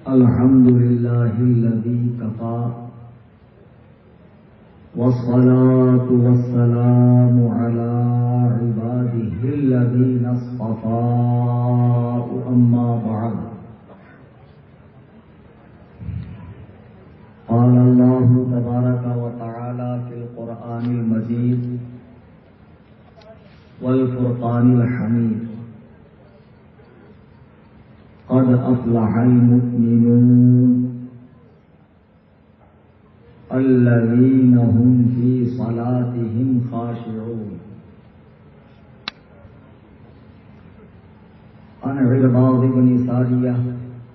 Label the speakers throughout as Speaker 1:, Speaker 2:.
Speaker 1: الحمد لله الذي كفى والصلاة والسلام على عباده الذين اصطفى أما بعد قال الله تبارك وتعالى في القرآن المجيد والفرقان الحميد قد أفلح المؤمنون الذين هم في صلاتهم خاشعون عن عرباض بن سارية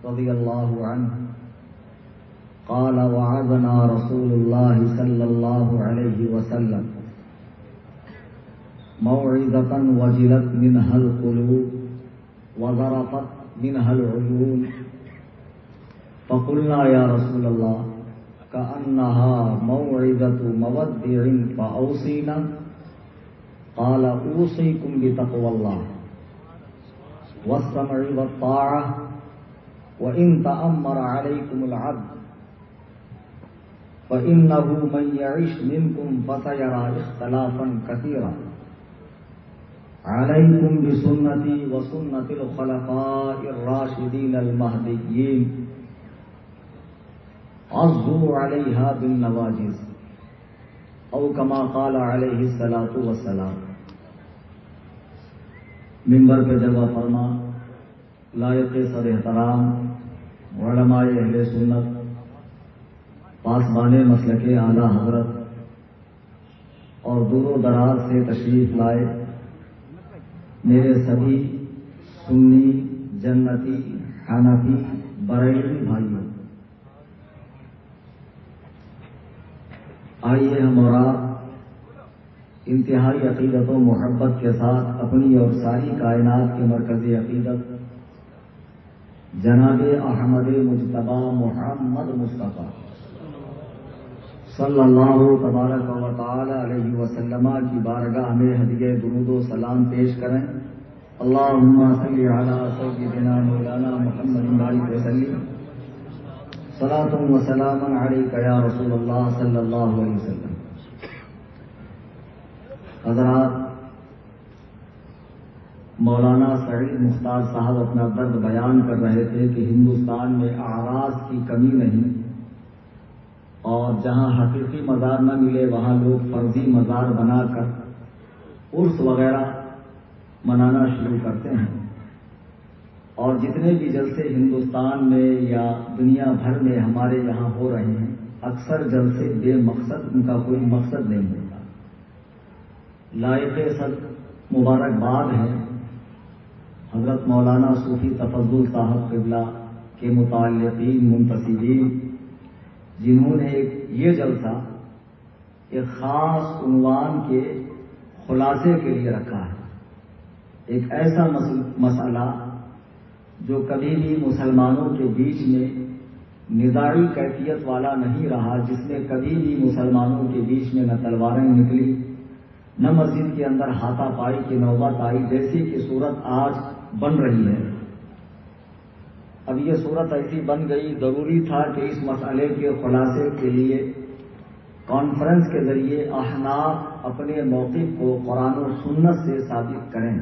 Speaker 1: رضي الله عنه قال وعظنا رسول الله صلى الله عليه وسلم موعظة وجلت منها القلوب وذرفت منها العيون فقلنا يا رسول الله كأنها موعظة مودع فأوصينا قال أوصيكم بتقوى الله والسمع والطاعة وإن تأمر عليكم العبد فإنه من يعش منكم فسيرى اختلافا كثيرا عليكم بسنتي وسنة الخلفاء الراشدين المهديين عضوا عليها بالنواجذ او كما قال عليه الصلاة والسلام. منبر پہ جلوہ فرما لائق صد احترام علماء اہل سنت پاسبان مسلک اعلی حضرت اور دور و دراز سے تشریف لائے میرے سبھی سنی جنتی حنفی بریلوی بھائیوں، آئیے ہم اور آپ انتہائی عقیدت و محبت کے ساتھ اپنی اور ساری کائنات کے مرکزی عقیدت جناب احمد مجتبی محمد مصطفیٰ صلی اللہ تبارک و تعالی علیہ وسلم کی بارگاہ میں ہدیہ درود و سلام پیش کریں. اللہم صلی علی سیدنا مولانا محمد وآلہ وسلم صلاۃ و سلام علیک یا رسول اللہ صلی اللہ علیہ وسلم. حضرات، مولانا سعید مختار صاحب اپنا درد بیان کر رہے تھے کہ ہندوستان میں اعراض کی کمی نہیں، اور جہاں حقیقی مزار نہ ملے وہاں لوگ فرضی مزار بنا کر عرس وغیرہ منانا شروع کرتے ہیں. اور جتنے بھی جلسے ہندوستان میں یا دنیا بھر میں ہمارے یہاں ہو رہے ہیں، اکثر جلسے بے مقصد، ان کا کوئی مقصد نہیں ہوتا. لائق صد مبارکباد ہے حضرت مولانا صوفی تفضل صاحب قبلہ کے متعلقین منتسبین، جنہوں نے یہ جلسہ ایک خاص عنوان کے خلاصے کے لیے رکھا ہے. ایک ایسا مسئلہ جو کبھی بھی مسلمانوں کے بیچ میں نزاعی کیفیت والا نہیں رہا، جس میں کبھی بھی مسلمانوں کے بیچ میں نہ تلواریں نکلی، نہ مسجد کے اندر ہاتھا پائی کی نوبت آئی، جیسی کہ صورت آج بن رہی ہے. اب یہ صورت ایسی بن گئی، ضروری تھا کہ اس مسئلے کے خلاصے کے لیے کانفرنس کے ذریعے احناف اپنے موقف کو قرآن و سنت سے ثابت کریں.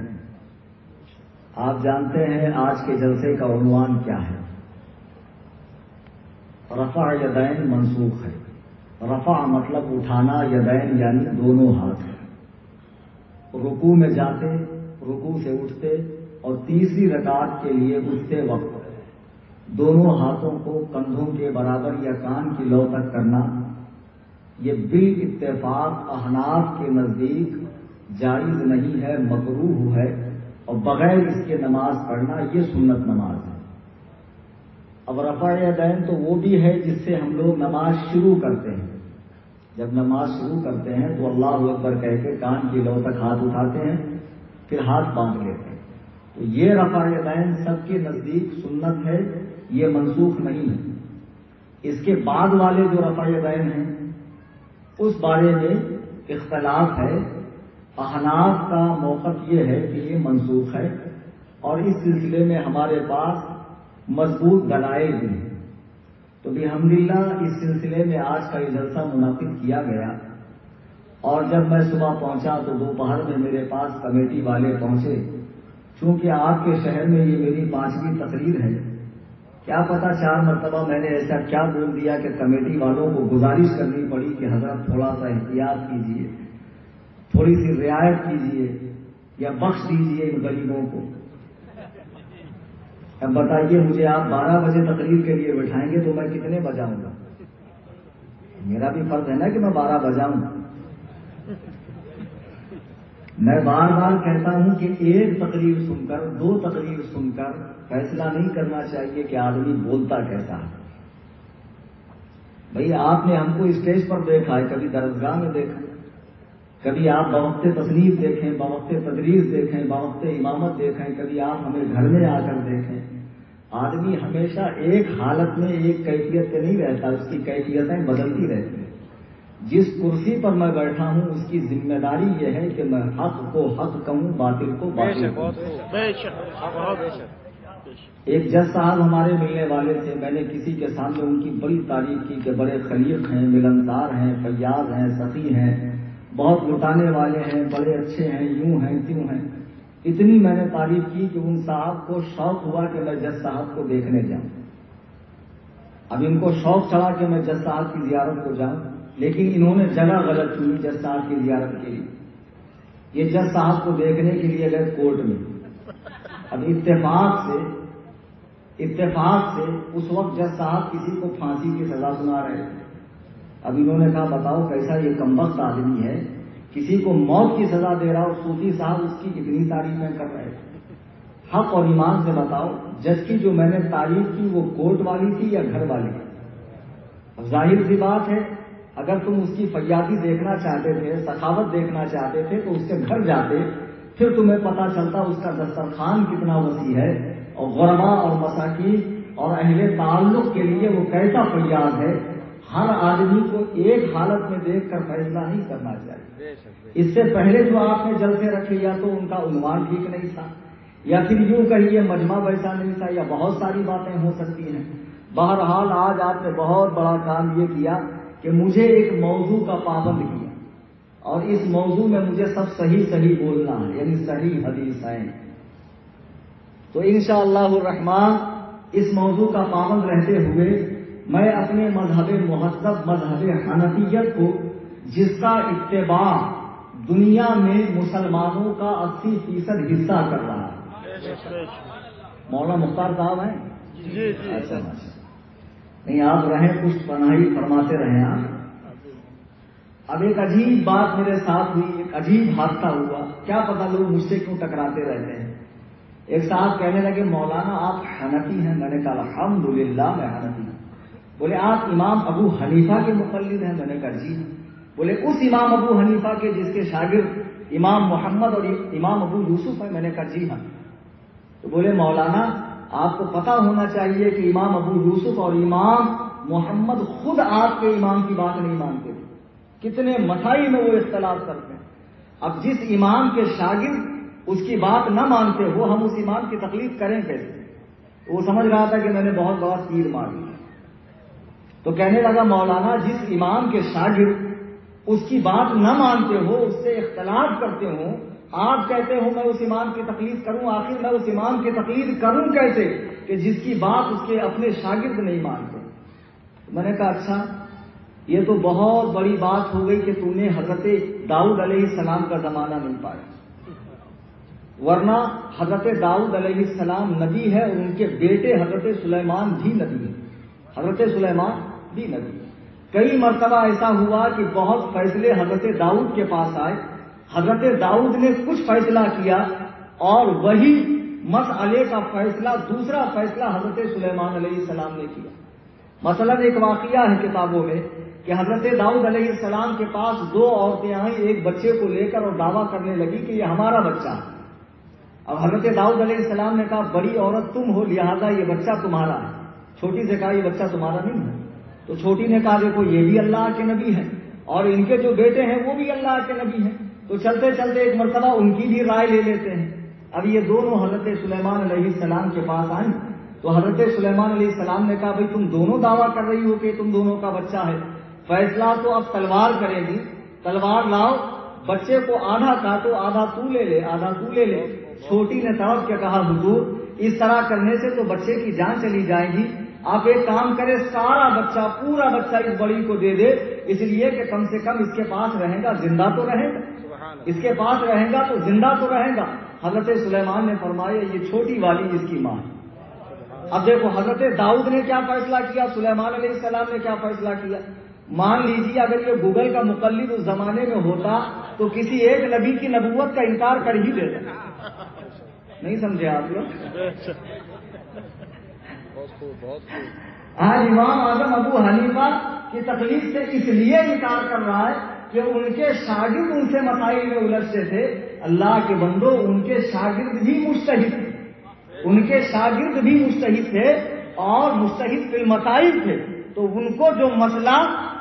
Speaker 1: آپ جانتے ہیں آج کے جلسے کا عنوان کیا ہے؟ رفع یدین منسوخ ہے. رفع مطلب اٹھانا، یدین یعنی دونوں ہاتھ. رکوع میں جاتے، رکوع سے اٹھتے اور تیسری رکعت کے لیے اٹھتے وقت دونوں ہاتھوں کو کندھوں کے برابر یا کان کی لو تک کرنا، یہ بالاتفاق احناف کے نزدیک جائز نہیں ہے، مکروہ ہے، اور بغیر اس کے نماز پڑھنا یہ سنت نماز ہے. اب رفع یدین تو وہ بھی ہے جس سے ہم لوگ نماز شروع کرتے ہیں. جب نماز شروع کرتے ہیں تو اللہ اکبر کہہ کے کان کی لو تک ہاتھ اٹھاتے ہیں، پھر ہاتھ باندھ لیتے ہیں. تو یہ رفع یدین سب کے نزدیک سنت ہے، یہ منسوخ نہیں ہے. اس کے بعد والے جو رفع یدین ہیں اس بارے میں اختلاف ہے. احناف کا موقف یہ ہے کہ یہ منسوخ ہے، اور اس سلسلے میں ہمارے پاس مضبوط دلائل بھی ہیں. تو الحمدللہ اس سلسلے میں آج کا یہ جلسہ منعقد کیا گیا، اور جب میں صبح پہنچا تو دوپہر میں میرے پاس کمیٹی والے پہنچے۔ چونکہ آپ کے شہر میں یہ میری 5ویں تقریر ہے، کیا پتا 4 مرتبہ میں نے ایسا کیا بول دیا کہ کمیٹی والوں کو گزارش کرنی پڑی کہ حضرت تھوڑا سا احتیاط کیجیے، تھوڑی سی رعایت کیجیے یا بخش دیجیے ان غریبوں کو۔ اب بتائیے مجھے آپ 12 بجے تقریر کے لیے بٹھائیں گے تو میں کتنے بجاؤں گا؟ میرا بھی فرض ہے نا کہ میں 12 بجاؤں۔ میں بار بار کہتا ہوں کہ ایک تقریر سن کر 2 تقریر سن کر فیصلہ نہیں کرنا چاہیے کہ آدمی بولتا کیسا ہے۔ بھئی آپ نے ہم کو اسٹیج پر دیکھا ہے، کبھی درسگاہ میں دیکھا، کبھی آپ بوقت تصنیف دیکھیں، بوقت تدریس دیکھیں، بوقت امامت دیکھیں، کبھی آپ ہمیں گھر میں آ کر دیکھیں۔ آدمی ہمیشہ ایک حالت میں ایک کیفیت پہ نہیں رہتا، اس کی کیفیتیں بدلتی رہتی ہیں۔ جس کرسی پر میں بیٹھا ہوں اس کی ذمہ داری یہ ہے کہ میں حق کو حق کہوں، باطل کو باطل کہوں۔ ایک جج صاحب ہمارے ملنے والے تھے، میں نے کسی کے سامنے ان کی بڑی تعریف کی کہ بڑے خلیق ہیں، ملنسار ہیں، فیاض ہیں، سخی ہیں، بہت لٹانے والے ہیں، بڑے اچھے ہیں، یوں ہیں تیوں ہیں۔ اتنی میں نے تعریف کی کہ ان صاحب کو شوق ہوا کہ میں جج صاحب کو دیکھنے جاؤں۔ اب ان کو شوق چڑھا کہ میں جج صاحب کی زیارت کو جاؤں، لیکن انہوں نے جگہ غلط چنی جج صاحب کی زیارت کے لیے۔ یہ جج صاحب کو دیکھنے کے لیے گئے کورٹ میں۔ اب اتفاق سے اس وقت جج صاحب کسی کو پھانسی کی سزا سنا رہے تھے۔ اب انہوں نے کہا بتاؤ کیسا یہ کمبخت آدمی ہے، کسی کو موت کی سزا دے رہا اور صوفی صاحب اس کی کتنی تعریفیں کر رہے تھے۔ حق اور ایمان سے بتاؤ جج کی جو میں نے تعریف کی وہ کورٹ والی تھی یا گھر والی تھی؟ اب ظاہر سی بات ہے اگر تم اس کی فیاضی دیکھنا چاہتے تھے، سخاوت دیکھنا چاہتے تھے تو اس کے گھر جاتے، پھر تمہیں پتا چلتا اس کا دسترخوان کتنا وسیع ہے، اور غربا اور مساکین اور اہل تعلق کے لیے وہ کیسا فیاض ہے۔ ہر آدمی کو ایک حالت میں دیکھ کر فیصلہ نہیں کرنا چاہیے۔ اس سے پہلے جو آپ نے جلسے رکھے یا تو ان کا عنوان ٹھیک نہیں تھا، یا پھر یوں کہیے مجمع ویسا نہیں تھا، یا بہت ساری باتیں ہو سکتی ہیں۔ بہرحال آج آپ نے بہت بڑا کام یہ کیا کہ مجھے ایک موضوع کا پابند کیا، اور اس موضوع میں مجھے سب صحیح بولنا ہے، یعنی صحیح حدیثیں۔ تو انشاءاللہ الرحمن اس موضوع کا پابند رہتے ہوئے میں اپنے مذہب مہذب مذہب حنفیت کو، جس کا اتباع دنیا میں مسلمانوں کا 80% حصہ کر رہا ہے۔ مولانا مختار صاحب ہیں؟ جی ایسا نہیں، آپ رہیں کچھ پناہی فرماتے رہیں آپ۔ اب ایک عجیب بات میرے ساتھ ہوئی، ایک عجیب حادثہ ہوا، کیا پتا لوگ مجھ سے کیوں ٹکراتے رہتے ہیں۔ ایک صاحب کہنے لگے مولانا آپ حنفی ہیں؟ میں نے کہا الحمدللہ میں حنفی ہوں۔ بولے آپ امام ابو حنیفہ کے مقلد ہیں؟ میں نے کہا جی۔ بولے اس امام ابو حنیفہ کے جس کے شاگرد امام محمد اور امام ابو یوسف ہیں؟ میں نے کہا جی ہاں۔ تو بولے مولانا آپ کو پتا ہونا چاہیے کہ امام ابو یوسف اور امام محمد خود آپ کے امام کی بات نہیں مانتے تھے، کتنے مسائل میں وہ اختلاف کرتے ہیں۔ اب جس امام کے شاگرد اس کی بات نہ مانتے ہو، ہم اس امام کی تقلید کریں کیسے؟ وہ سمجھ رہا تھا کہ میں نے بہت بڑا تیر مار دیا، تو کہنے لگا مولانا جس امام کے شاگرد اس کی بات نہ مانتے ہو، اس سے اختلاف کرتے ہو، آپ کہتے ہو میں اس امام کی تقلید کروں، آخر میں اس امام کی تقلید کروں کیسے کہ جس کی بات اس کے اپنے شاگرد نہیں مانتے؟ میں نے کہا اچھا یہ تو بہت بڑی بات ہو گئی کہ تو نے حضرت داؤد علیہ السلام کا زمانہ نہیں پایا، ورنہ حضرت داؤد علیہ السلام نبی ہے اور ان کے بیٹے حضرت سلیمان بھی نبی ہے، حضرت سلیمان بھی نبی ہے۔ کئی مرتبہ ایسا ہوا کہ بہت فیصلے حضرت داؤد کے پاس آئے، حضرت داؤد نے کچھ فیصلہ کیا اور وہی مسئلے کا فیصلہ، دوسرا فیصلہ حضرت سلیمان علیہ السلام نے کیا۔ مثلا ایک واقعہ ہے کتابوں میں کہ حضرت داؤد علیہ السلام کے پاس 2 عورتیں آئیں ایک بچے کو لے کر اور دعویٰ کرنے لگی کہ یہ ہمارا بچہ ہے۔ اب حضرت داؤد علیہ السلام نے کہا بڑی عورت تم ہو لہذا یہ بچہ تمہارا ہے، چھوٹی سے کہا یہ بچہ تمہارا نہیں ہے، تو چھوٹی نے کہا دیکھو یہ بھی اللہ کے نبی ہیں اور ان کے جو بیٹے ہیں وہ بھی اللہ کے نبی ہیں، تو چلتے چلتے ایک مرتبہ ان کی بھی رائے لے لیتے ہیں۔ اب یہ دونوں حضرت سلیمان علیہ السلام کے پاس آئیں تو حضرت سلیمان علیہ السلام نے کہا بھائی تم دونوں دعویٰ کر رہی ہو کہ تم دونوں کا بچہ ہے، فیصلہ تو اب تلوار کرے گی، تلوار لاؤ، بچے کو آدھا کاٹو، آدھا تو لے لے، آدھا تو لے لے۔ چھوٹی نے تڑپ کے کہا حضور اس طرح کرنے سے تو بچے کی جان چلی جائے گی، آپ ایک کام کرے سارا بچہ، پورا بچہ اس بڑی کو دے دے، اس لیے کہ کم سے کم اس کے پاس رہے گا، زندہ تو رہے گا، اس کے پاس رہے گا تو زندہ تو رہے گا۔ حضرت سلیمان نے فرمایا یہ چھوٹی والی اس کی ماں ہے۔ اب دیکھو حضرت داؤد نے کیا فیصلہ کیا، سلیمان علیہ السلام نے کیا فیصلہ کیا۔ مان لیجیے اگر یہ گوگل کا مقلد اس زمانے میں ہوتا تو کسی ایک نبی کی نبوت کا انکار کر ہی دیتا، نہیں سمجھے آپ لوگ؟ آج امام اعظم ابو حنیفہ کی تقلید سے اس لیے انکار کر رہا ہے کہ ان کے شاگرد ان سے مسائل میں الجھتے تھے۔ اللہ کے بندو، ان کے شاگرد بھی مجتہد تھے، ان کے شاگرد بھی مجتہد تھے اور مجتہد فی المسائل تھے، تو ان کو جو مسئلہ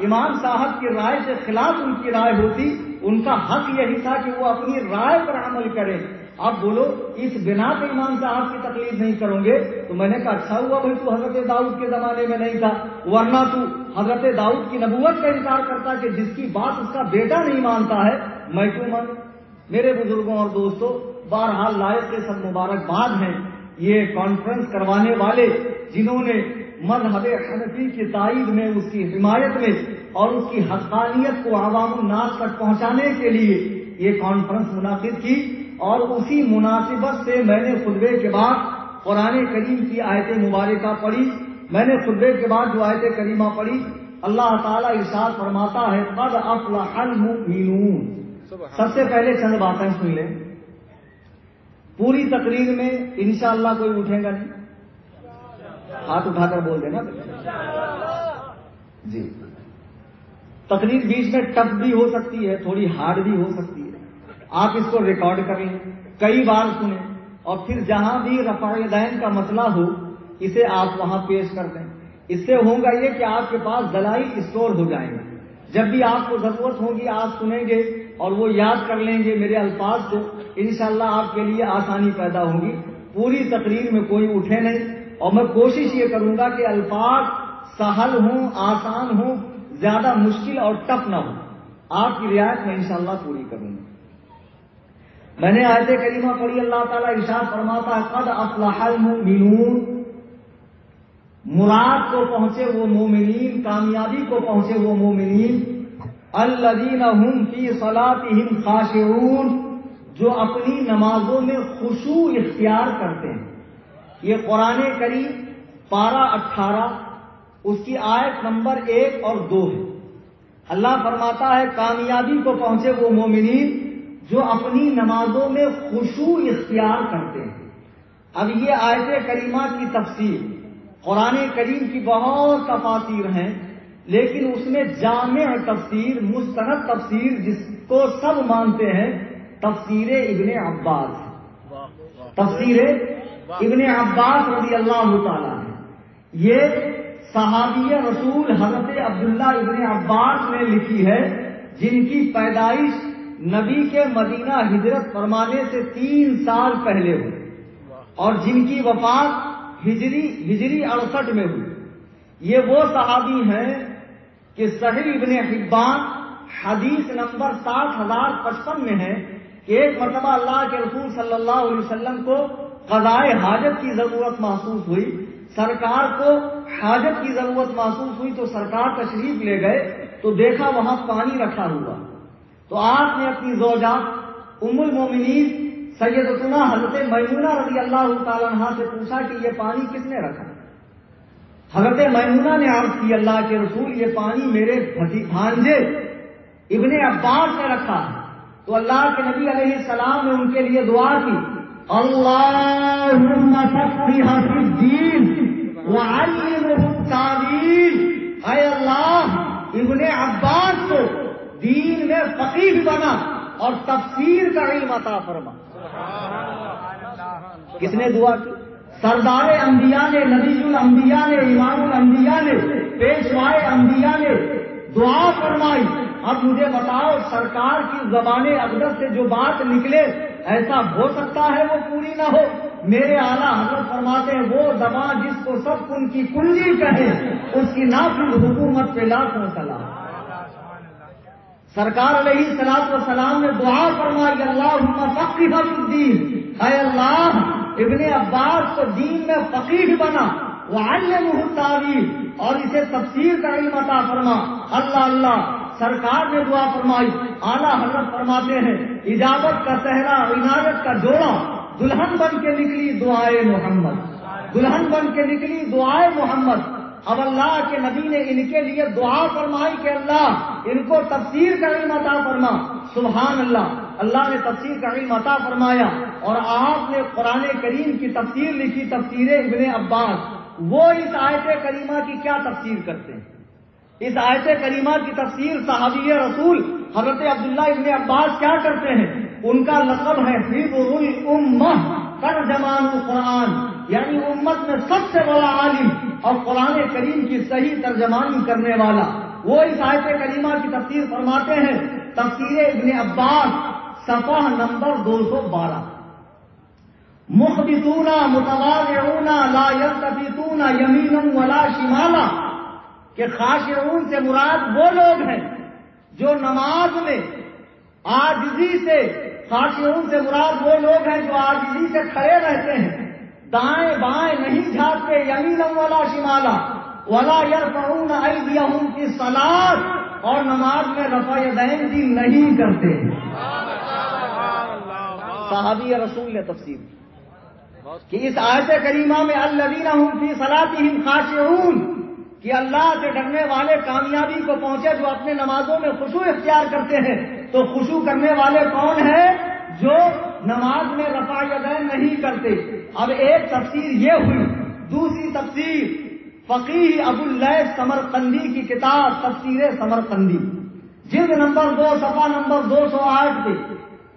Speaker 1: امام صاحب کی رائے سے خلاف ان کی رائے ہوتی، ان کا حق یہی تھا کہ وہ اپنی رائے پر عمل کریں۔ اب بولو اس بنا پہ امام صاحب کی تقلید نہیں کرو گے؟ تو میں نے کہا اچھا ہوا بھائی تو حضرت داؤد کے زمانے میں نہیں تھا، ورنہ تو حضرت داؤد کی نبوت کا انکار کرتا کہ جس کی بات اس کا بیٹا نہیں مانتا ہے میں کیوں مانوں؟ میرے بزرگوں اور دوستوں، بہرحال لائق کے سب مبارکباد ہیں یہ کانفرنس کروانے والے، جنہوں نے مذہب حنفی کی تائید میں، اس کی حمایت میں اور اس کی حقانیت کو عوام الناس تک پہنچانے کے لیے یہ کانفرنس منعقد کی۔ اور اسی مناسبت سے میں نے خطبے کے بعد قرآن کریم کی آیت مبارکہ پڑھی۔ میں نے خطبے کے بعد جو آیت کریمہ پڑھی، اللہ تعالیٰ ارشاد فرماتا ہے قد افلح المؤمنون۔ سب سے پہلے چند باتیں سن لیں، پوری تقریر میں انشاءاللہ کوئی اٹھے گا نہیں، ہاتھ اٹھا کر بول دینا جی۔ تقریر بیچ میں ٹف بھی ہو سکتی ہے، تھوڑی ہارڈ بھی ہو سکتی ہے، آپ اس کو ریکارڈ کر لیں، کئی بار سنیں، اور پھر جہاں بھی رفع دین کا مسئلہ ہو اسے آپ وہاں پیش کر دیں۔ اس سے ہوگا یہ کہ آپ کے پاس دلائل اسٹور ہو جائیں گے، جب بھی آپ کو ضرورت ہوگی آپ سنیں گے اور وہ یاد کر لیں گے میرے الفاظ کو، انشاءاللہ آپ کے لیے آسانی پیدا ہوگی۔ پوری تقریر میں کوئی اٹھے نہیں، اور میں کوشش یہ کروں گا کہ الفاظ سہل ہوں، آسان ہوں، زیادہ مشکل اور ٹف نہ ہو، آپ کی رعایت میں انشاءاللہ پوری کروں گا۔ میں نے آیت کریمہ پڑھی، اللہ تعالیٰ ارشاد فرماتا ہے قد افلح المؤمنون، مراد کو پہنچے وہ مومنین، کامیابی کو پہنچے وہ مومنین، الذین هم فی صلاتهم خاشعون، جو اپنی نمازوں میں خشوع اختیار کرتے ہیں۔ یہ قرآن کریم پارہ 18 اس کی آیت نمبر 1 اور 2 ہے۔ اللہ فرماتا ہے کامیابی کو پہنچے وہ مومنین جو اپنی نمازوں میں خشوع اختیار کرتے ہیں۔ اب یہ آیت کریمہ کی تفسیر، قرآن کریم کی بہت تفاسیر ہیں، لیکن اس میں جامع تفسیر، مستند تفسیر جس کو سب مانتے ہیں، تفسیر ابن عباس، تفسیر ابن عباس رضی اللہ تعالیٰ ہے۔ یہ صحابی رسول حضرت عبداللہ ابن عباس نے لکھی ہے، جن کی پیدائش نبی کے مدینہ ہجرت فرمانے سے 3 سال پہلے ہوئی اور جن کی وفات ہجری 68 میں ہوئی۔ یہ وہ صحابی ہیں کہ صحیح ابن حبان حدیث نمبر 7055 میں ہے کہ ایک مرتبہ اللہ کے رسول صلی اللہ علیہ وسلم کو قضائے حاجت کی ضرورت محسوس ہوئی، سرکار کو حاجت کی ضرورت محسوس ہوئی تو سرکار تشریف لے گئے تو دیکھا وہاں پانی رکھا ہوا، تو آپ نے اپنی زوجہ ام المومنین سیدتنا حضرت میمونہ رضی اللہ تعالیٰ عنہا سے پوچھا کہ یہ پانی کس نے رکھا؟ حضرت میمونہ نے عرض کی اللہ کے رسول یہ پانی میرے بھانجے ابن عباس نے رکھا ہے۔ تو اللہ کے نبی علیہ السلام نے ان کے لیے دعا کی، اللہم فقہہ فی الدین وعلمہ التاویل، اے اللہ ابن عباس کو دین میں فقیہ بنا اور تفسیر کا علم عطا فرما۔ کس نے دعا کی؟ سردار انبیاء نے، نبی الانبیاء نے، امام الانبیاء نے، پیشوائے انبیاء نے دعا فرمائی۔ اب مجھے بتاؤ سرکار کی زبان اقدس سے جو بات نکلے ایسا ہو سکتا ہے وہ پوری نہ ہو؟ میرے اعلیٰ حضرت فرماتے ہیں وہ زبان جس کو سب ان کی کنجی کہے اس کی نافذ حکومت پہ لاکھوں سلام۔ سرکار علیہ الصلوۃ والسلام نے دعا فرمائی اللہم فقہہ فی الدین، اے اللہ ابن عباس کو دین میں فقیہ بنا، وعلمہ التاویل اور اسے تفسیر کا علم عطا فرما۔ اللہ اللہ سرکار نے دعا فرمائی، اعلیٰ حضرت فرماتے ہیں اجابت کا صحرا عنایت کا جوڑا، دلہن بن کے نکلی دعائے محمد، دلہن بن کے نکلی دعائے محمد۔ اب اللہ کے نبی نے ان کے لیے دعا فرمائی کہ اللہ ان کو تفسیر کا علم عطا فرما۔ سبحان اللہ، اللہ نے تفسیر کا علم عطا فرمایا اور آپ نے قرآن کریم کی تفسیر لکھی، تفسیر ابن عباس۔ وہ اس آیت کریمہ کی کیا تفسیر کرتے ہیں؟ اس آیت کریمہ کی تفسیر صحابی رسول حضرت عبداللہ ابن عباس کیا کرتے ہیں؟ ان کا لقب ہے حبر الامہ، ترجمان القرآن، یعنی امت میں سب سے بڑا عالم اور قرآن کریم کی صحیح ترجمانی کرنے والا۔ وہ اس آیت کریمہ کی تفسیر فرماتے ہیں، تفسیر ابن عباس صفحہ نمبر 212، مخبتون متواضعون لا یلتفتون یمینا ولا شمالا، کہ خاشعون سے مراد وہ لوگ ہیں جو نماز میں عاجزی سے، خاشعون سے مراد وہ لوگ ہیں جو عاجزی سے کھڑے رہتے ہیں، دائیں بائیں نہیں جھانکتے، یمینا ولا شمالا، ولا یرفعون ایدیہم فی الصلاۃ اور نماز میں رفع یدین بھی نہیں کرتے۔ صحابی رسول نے تفسیر کہ اس آیت کریمہ میں الذین هم فی صلاتہم خاشعون، کہ اللہ سے ڈرنے والے کامیابی کو پہنچے جو اپنے نمازوں میں خشوع اختیار کرتے ہیں۔ تو خشوع کرنے والے کون ہیں؟ جو نماز میں رفع یدین نہیں کرتے۔ اب ایک تفسیر یہ ہوئی، دوسری تفسیر فقیہ ابو اللیث سمرقندی کی کتاب تفسیر سمرقندی، جلد نمبر 2 صفحہ نمبر 208 پہ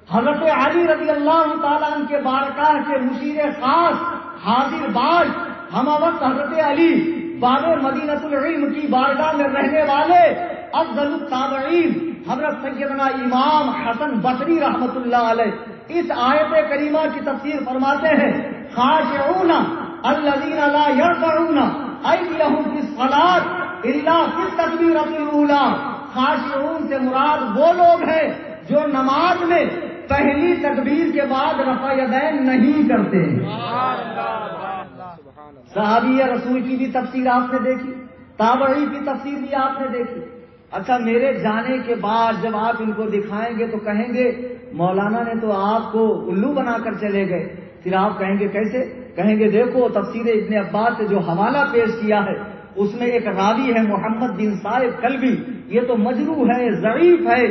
Speaker 1: حضرت علی رضی اللہ تعالیٰ عنہ کے بارگاہ کے مشیر خاص حاضر باش ہم وقت حضرت علی باب مدینۃ العلم کی بارگاہ میں رہنے والے افضل التابعین حضرت سیدنا امام حسن بصری رحمۃ اللہ علیہ اس آیت کریمہ کی تفسیر فرماتے ہیں، خاشعون الذین لا یرفعون ایدیہم فی الصلاۃ الا فی التکبیرۃ الاولی، خاشعون سے مراد وہ لوگ ہیں جو نماز میں پہلی تکبیر کے بعد رفع یدین نہیں کرتے۔ صحابی رسول کی بھی تفسیر آپ نے دیکھی، تابعی کی تفسیر بھی آپ نے دیکھی۔ اچھا، میرے جانے کے بعد جب آپ ان کو دکھائیں گے تو کہیں گے مولانا نے تو آپ کو الو بنا کر چلے گئے۔ پھر آپ کہیں گے کیسے؟ کہیں گے دیکھو تفسیر ابن عباس سے جو حوالہ پیش کیا ہے اس میں ایک راوی ہے محمد بن صائب کلبی، یہ تو مجروح ہے، ضعیف ہے،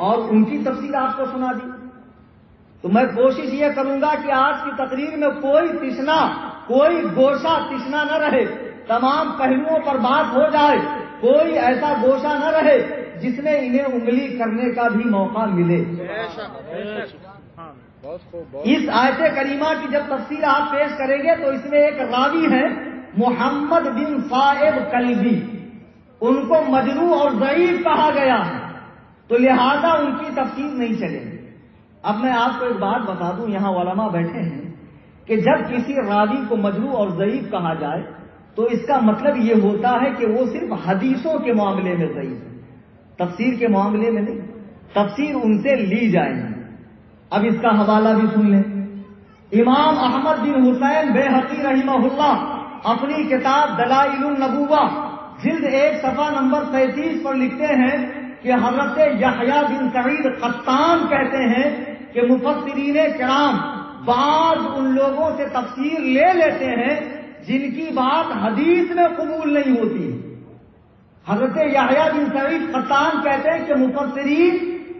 Speaker 1: اور ان کی تفسیر آپ کو سنا دی۔ تو میں کوشش یہ کروں گا کہ آج کی تقریر میں کوئی تشنا، کوئی گوشہ تشنا نہ رہے، تمام پہلوؤں پر بات ہو جائے، کوئی ایسا گوشہ نہ رہے جس میں انہیں انگلی کرنے کا بھی موقع ملے۔ اس آیت کریمہ کی جب تفسیر آپ پیش کریں گے تو اس میں ایک راوی ہے محمد بن صائب کلبی، ان کو مجروح اور ضعیف کہا گیا ہے، تو لہذا ان کی تفسیر نہیں چلے گی۔ اب میں آپ کو ایک بات بتا دوں، یہاں علماء بیٹھے ہیں کہ جب کسی راوی کو مجروح اور ضعیف کہا جائے تو اس کا مطلب یہ ہوتا ہے کہ وہ صرف حدیثوں کے معاملے میں ضعیف ہے، تفسیر کے معاملے میں نہیں، تفسیر ان سے لی جائے گی۔ اب اس کا حوالہ بھی سن لیں۔ امام احمد بن حسین بیہقی رحمہ اللہ اپنی کتاب دلائل النبوہ جلد 1 صفحہ نمبر 33 پر لکھتے ہیں کہ حضرت یحییٰ بن سعید قطان کہتے ہیں کہ مفسرین کرام بعض ان لوگوں سے تفسیر لے لیتے ہیں جن کی بات حدیث میں قبول نہیں ہوتی۔ حضرت یحییٰ بن سعید قطان کہتے ہیں کہ مفسرین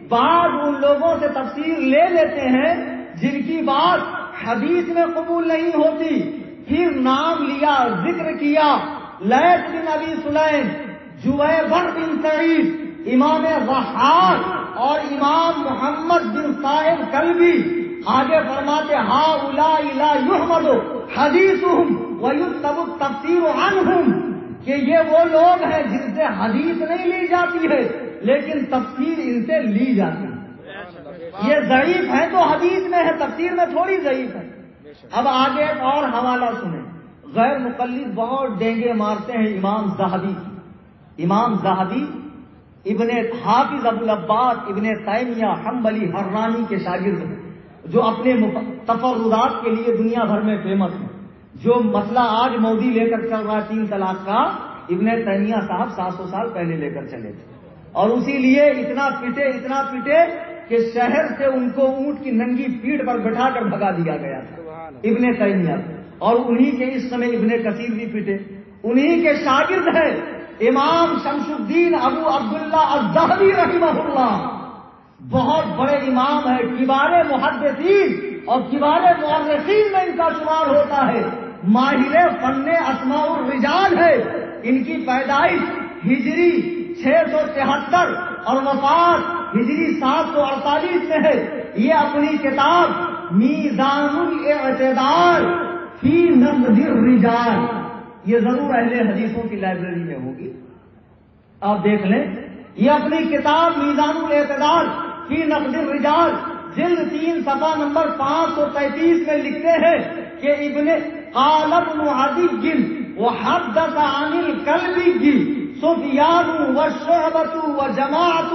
Speaker 1: بعض ان لوگوں سے تفسیر لے لیتے ہیں جن کی بات حدیث میں قبول نہیں ہوتی۔ پھر نام لیا، ذکر کیا، لیث بن ابی سلیم، جویبر بن سعید، امام ضحاک اور امام محمد بن صائب کلبی۔ آگے فرماتے ہؤلاء لا یحمد حدیثہم ویطلب التفسیر عنہم، کہ یہ وہ لوگ ہیں جن سے حدیث نہیں لی جاتی ہے لیکن تفسیر ان سے لی جاتی ہے۔ یہ ضعیف ہے تو حدیث میں ہے، تفسیر میں تھوڑی ضعیف ہے۔
Speaker 2: اب آگے ایک اور حوالہ سنیں. غیر مقلد بہت ڈینگے مارتے ہیں امام زاہدی کی. امام زاہدی ابن حافظ ابو العباس ابن تیمیہ حنبلی حرانی کے شاگرد ہیں، جو اپنے تفردات کے لیے دنیا بھر میں فیمس ہیں. جو مسئلہ آج مودی لے کر چل رہا ہے 3 طلاق کا، ابن تیمیہ صاحب 700 سال پہلے لے کر چلے تھے. اور اسی لیے اتنا پٹے کہ شہر سے ان کو اونٹ کی ننگی پیٹھ پر بٹھا کر بھگا دیا گیا تھا ابن تیمیہ. اور انہی کے اس سمے ابن کثیر بھی پٹے. انہی کے شاگرد ہیں امام شمس الدین ابو عبداللہ الزہبی رحمہ اللہ. بہت بڑے امام ہیں، کبار محدثین اور کبار مورخین میں ان کا شمار ہوتا ہے. ماہر فن اسماء الرجال ہے. ان کی پیدائش ہجری 673 اور وفات ہجری 748 میں ہے. یہ اپنی کتاب میزان الاعتدال فی نقد الرجال، یہ ضرور اہل حدیثوں کی لائبریری میں ہوگی، آپ دیکھ لیں. یہ اپنی کتاب میزان الاعتدال فی نقد الرجال جلد 3 صفحہ نمبر 533 میں لکھتے ہیں کہ قال ابن عدی وحدث عن الكلبی سفیان وشعبۃ وجماعۃ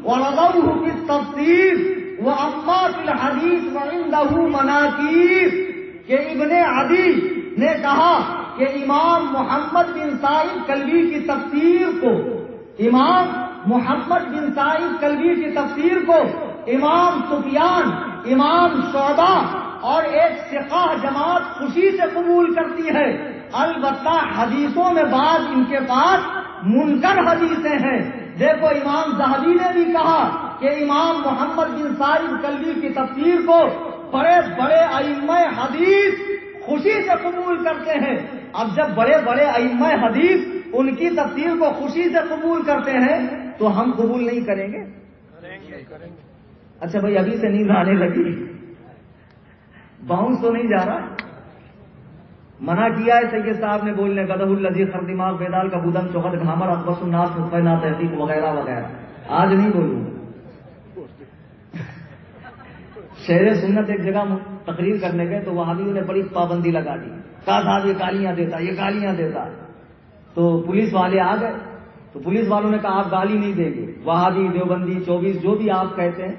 Speaker 2: ورضوه في التفسیر واما في الحدیث وعنده مناکیر. کہ ابن عدی نے کہا کہ امام محمد بن سعید کلبی کی تفسیر کو، امام محمد بن سعید کلبی کی تفسیر کو امام سفیان، امام شعبہ اور ایک ثقہ جماعت خوشی سے قبول کرتی ہے. البتہ حدیثوں میں بعض ان کے پاس منکر حدیثیں ہیں. دیکھو امام زاہدی نے بھی کہا کہ امام محمد بن سعید کلبی کی تفسیر کو بڑے بڑے ائمہ حدیث خوشی سے قبول کرتے ہیں. اب جب بڑے بڑے ائمہ حدیث ان کی تفسیر کو خوشی سے قبول کرتے ہیں تو ہم قبول نہیں کریں گے؟ اچھا بھائی، ابھی سے نیند آنے لگی، باؤنس تو نہیں جا رہا؟ منع کیا ہے سید صاحب نے بولنے کا، دہ الذی خر دماغ بیدال کا بدن چوخت گھامر اقبس الناس مطمئنہ تحقیق وغیرہ وغیرہ. آج نہیں بولوں. شہر سنت ایک جگہ تقریر کرنے گئے تو وہابیوں نے بڑی پابندی لگا دی. کہا صاحب یہ گالیاں دیتا، یہ گالیاں دیتا. تو پولیس والے آ گئے تو پولیس والوں نے کہا آپ گالی نہیں دیں گے، وہابی دیوبندی 24 جو بھی آپ کہتے ہیں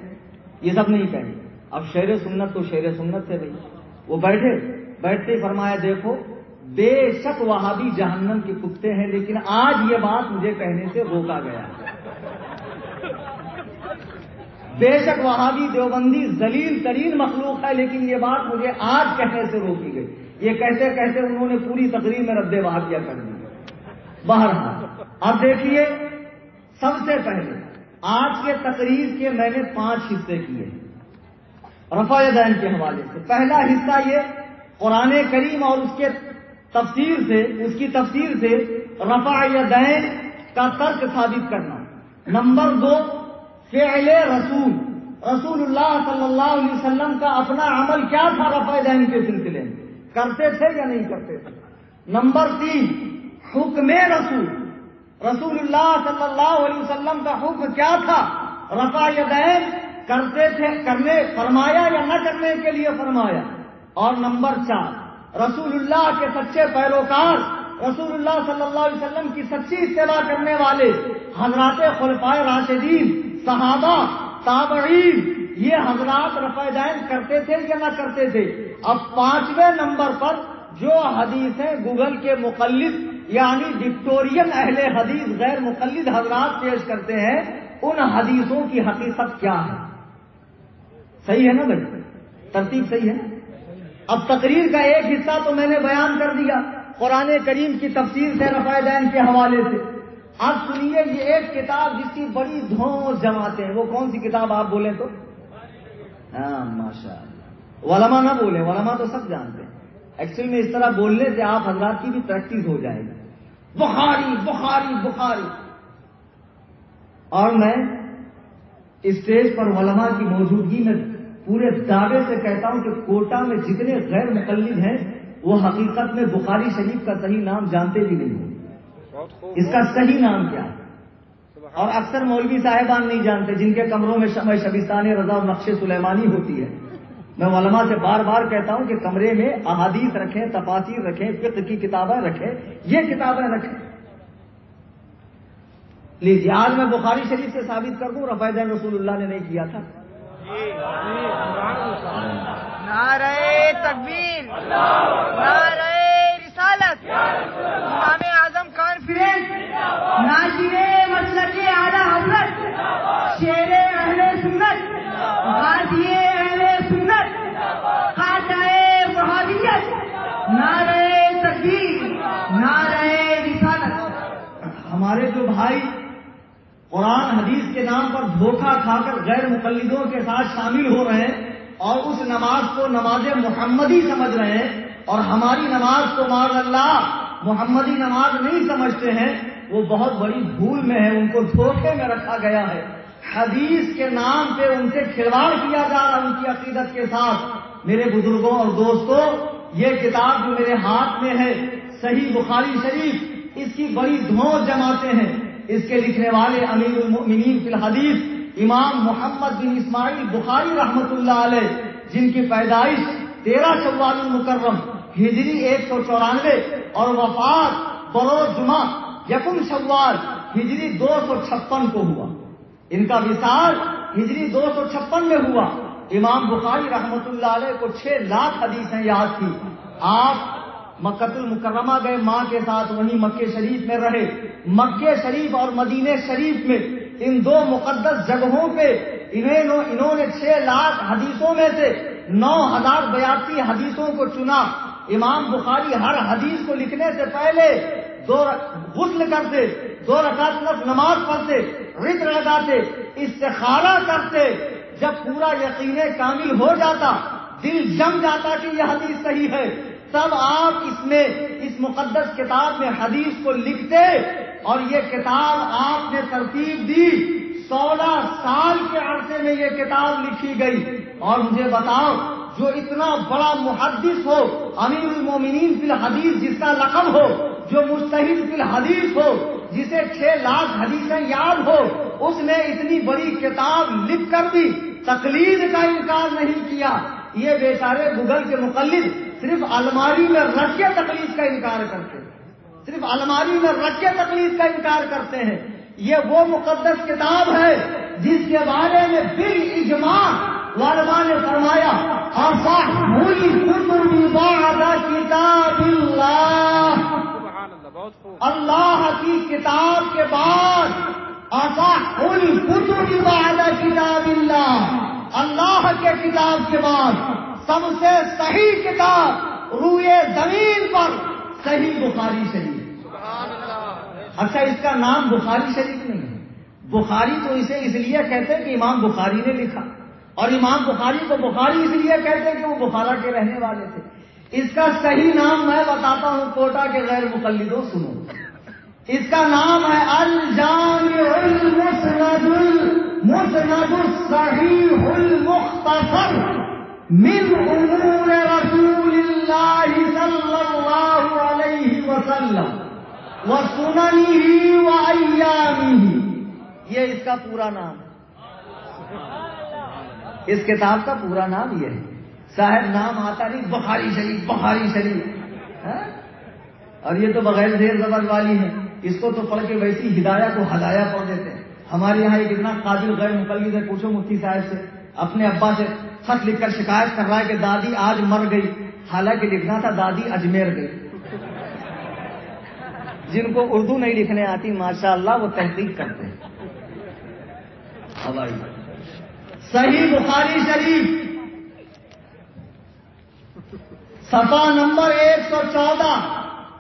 Speaker 2: یہ سب نہیں کہیں گے. اب شہر سنت تو شہر سنت تھے بھائی. وہ بیٹھتے فرمایا دیکھو بے شک وہابی جہنم کے کتے ہیں، لیکن آج یہ بات مجھے کہنے سے روکا گیا ہے. بے شک وہابی دیوبندی ذلیل ترین مخلوق ہے، لیکن یہ بات مجھے آج کہنے سے روکی گئی. یہ کہتے کہتے انہوں نے پوری تقریر میں رد وہابیہ کر دی. بہرحال اب دیکھیے، سب سے پہلے آج کے تقریر کے میں نے 5 حصے کیے رفع یدین کے حوالے سے. پہلا حصہ یہ قرآن کریم اور اس کی تفسیر سے رفع یدین کا ترک ثابت کرنا. نمبر 2 فعل رسول اللہ صلی اللہ علیہ وسلم کا اپنا عمل کیا تھا رفع یدین کے سلسلے میں، کرتے تھے یا نہیں کرتے تھے. نمبر 3 حکم رسول اللہ صلی اللہ علیہ وسلم کا حکم کیا تھا، رفع یدین کرتے تھے، کرنے فرمایا یا نہ کرنے کے لیے فرمایا. اور نمبر 4 رسول اللہ کے سچے پیروکار، رسول اللہ صلی اللہ علیہ وسلم کی سچی اتباع کرنے والے حضرات خلفائے راشدین، صحابہ، تابعین، یہ حضرات رفع یدین کرتے تھے یا نہ کرتے تھے. اب 5ویں نمبر پر جو حدیثیں گوگل کے مقلد یعنی ڈکٹورین اہل حدیث غیر مقلد حضرات پیش کرتے ہیں، ان حدیثوں کی حقیقت کیا ہے. صحیح ہے نا بھائی؟ ترتیب صحیح ہے. اب تقریر کا ایک حصہ تو میں نے بیان کر دیا قرآن کریم کی تفسیر سے رفع یدین کے حوالے سے. اب سنیے یہ ایک کتاب جس کی بڑی دھوم جماتے ہیں، وہ کون سی کتاب آپ بولیں تو؟ ہاں ماشاء اللہ، علماء نہ بولیں، علماء تو سب جانتے ہیں. ایکچوئل میں اس طرح بولنے سے آپ حضرات کی بھی پریکٹس ہو جائے گی. بخاری بخاری بخاری. اور میں اسٹیج پر علماء کی موجودگی میں پورے دعوے سے کہتا ہوں کہ کوٹا میں جتنے غیر مقلد ہیں وہ حقیقت میں بخاری شریف کا صحیح نام جانتے بھی نہیں ہوں. اس کا صحیح نام کیا ہے؟ اور اکثر مولوی صاحبان نہیں جانتے، جن کے کمروں میں شمع شبستان رضا اور نقش سلیمانی ہوتی ہے. میں علماء سے بار بار کہتا ہوں کہ کمرے میں احادیث رکھیں، تفاسیر رکھیں، فقہ کی کتابیں رکھیں، یہ کتابیں رکھیں. لیجیے آج میں بخاری شریف سے ثابت کر دوں رفع دین رسول اللہ نے نہیں کیا تھا.
Speaker 3: نعرہ تکبیر، نعرہ رسالت، امام اعظم کانفرنس، ناظر مسلک اعلی حضرت، شیر اہل سنت، غازی اہل سنت، خاجہ وہابیت، نعرہ تکبیر، نعرہ رسالت.
Speaker 2: ہمارے جو بھائی قرآن حدیث کے نام پر دھوکہ کھا کر غیر مقلدوں کے ساتھ شامل ہو رہے ہیں اور اس نماز کو نماز محمدی سمجھ رہے ہیں اور ہماری نماز کو معاذ اللہ محمدی نماز نہیں سمجھتے ہیں، وہ بہت بڑی بھول میں ہے. ان کو دھوکے میں رکھا گیا ہے. حدیث کے نام پہ ان سے کھلواڑ کیا جا رہا ان کی عقیدت کے ساتھ. میرے بزرگوں اور دوستوں، یہ کتاب جو میرے ہاتھ میں ہے صحیح بخاری شریف، اس کی بڑی دھوم جماتے ہیں. اس کے لکھنے والے امیر المؤمنین فی الحدیث امام محمد بن اسماعیل بخاری رحمت اللہ علیہ، جن کی پیدائش 13 شوال المکرم ہجری 194 اور وفات بروز جمعہ یکم شوال ہجری 256 کو ہوا. ان کا وصال ہجری 256 میں ہوا. امام بخاری رحمت اللہ علیہ کو 6 لاکھ حدیثیں یاد تھی. آپ مکہ المکرمہ گئے ماں کے ساتھ، وہیں مکہ شریف میں رہے. مکہ شریف اور مدینہ شریف میں ان 2 مقدس جگہوں پہ انہوں نے 6 لاکھ حدیثوں میں سے 9082 حدیثوں کو چنا. امام بخاری ہر حدیث کو لکھنے سے پہلے 2 غسل کرتے، 2 رکعت نماز پڑھتے، رد لگاتے، استخارہ کرتے. جب پورا یقین کامل ہو جاتا، دل جم جاتا کہ یہ حدیث صحیح ہے، تب آپ اس مقدس کتاب میں حدیث کو لکھتے اور یہ کتاب آپ نے ترتیب دی. 16 سال کے عرصے میں یہ کتاب لکھی گئی. اور مجھے بتاؤ، جو اتنا بڑا محدث ہو، امیر المومنین فی الحدیث جس کا لقب ہو، جو مجتہد فی الحدیث ہو، جسے 6 لاکھ حدیثیں یاد ہو، اس نے اتنی بڑی کتاب لکھ کر بھی تقلید کا انکار نہیں کیا. یہ بیچارے گوگل کے مقلد صرف الماری میں رکھ کے تقلید کا انکار کرتے ہیں، صرف الماری میں رکھ کے تقلید کا انکار کرتے ہیں. یہ وہ مقدس کتاب ہے جس کے بارے میں بالاجماع علماء نے فرمایا اصح الکتب بعد کتاب اللہ. اللہ کی کتاب کے بعد اصح الکتب بعد کتاب اللہ، اللہ کے کتاب کے بعد سب سے صحیح کتاب روئے زمین پر صحیح بخاری شریف. اچھا، اس کا نام بخاری شریف نہیں ہے. بخاری تو اسے اس لیے کہتے ہیں کہ امام بخاری نے لکھا، اور امام بخاری کو بخاری اس لیے کہتے ہیں کہ وہ بخارا کے رہنے والے تھے. اس کا صحیح نام میں بتاتا ہوں کوٹا کے غیر مقلدوں، سنو. اس کا نام ہے الجامع المسند الصحیح المختصر من امور رسول اللہ صلی اللہ علیہ وسلم وسننہ وایامہ. یہ اس کا پورا نام ہے. اس کتاب کا پورا نام یہ ہے. صاحب نام آتا نہیں، بخاری شریف، بخاری شریف. اور یہ تو بغیر زیر زبر والی ہے. اس کو تو پڑھ کے ویسی ہدایہ کو ہدایہ پڑھ دیتے ہیں. ہمارے یہاں ایک اتنا قابل غیر مقلد ہے، پوچھو مفتی صاحب سے، اپنے ابا سے خط لکھ کر شکایت کر رہا ہے کہ دادی آج مر گئی، حالانکہ لکھنا تھا دادی اجمیر گئی. جن کو اردو نہیں لکھنے آتی ماشاءاللہ وہ تحقیق کرتے ہیں. ہوائی صحیح بخاری شریف صفحہ نمبر 114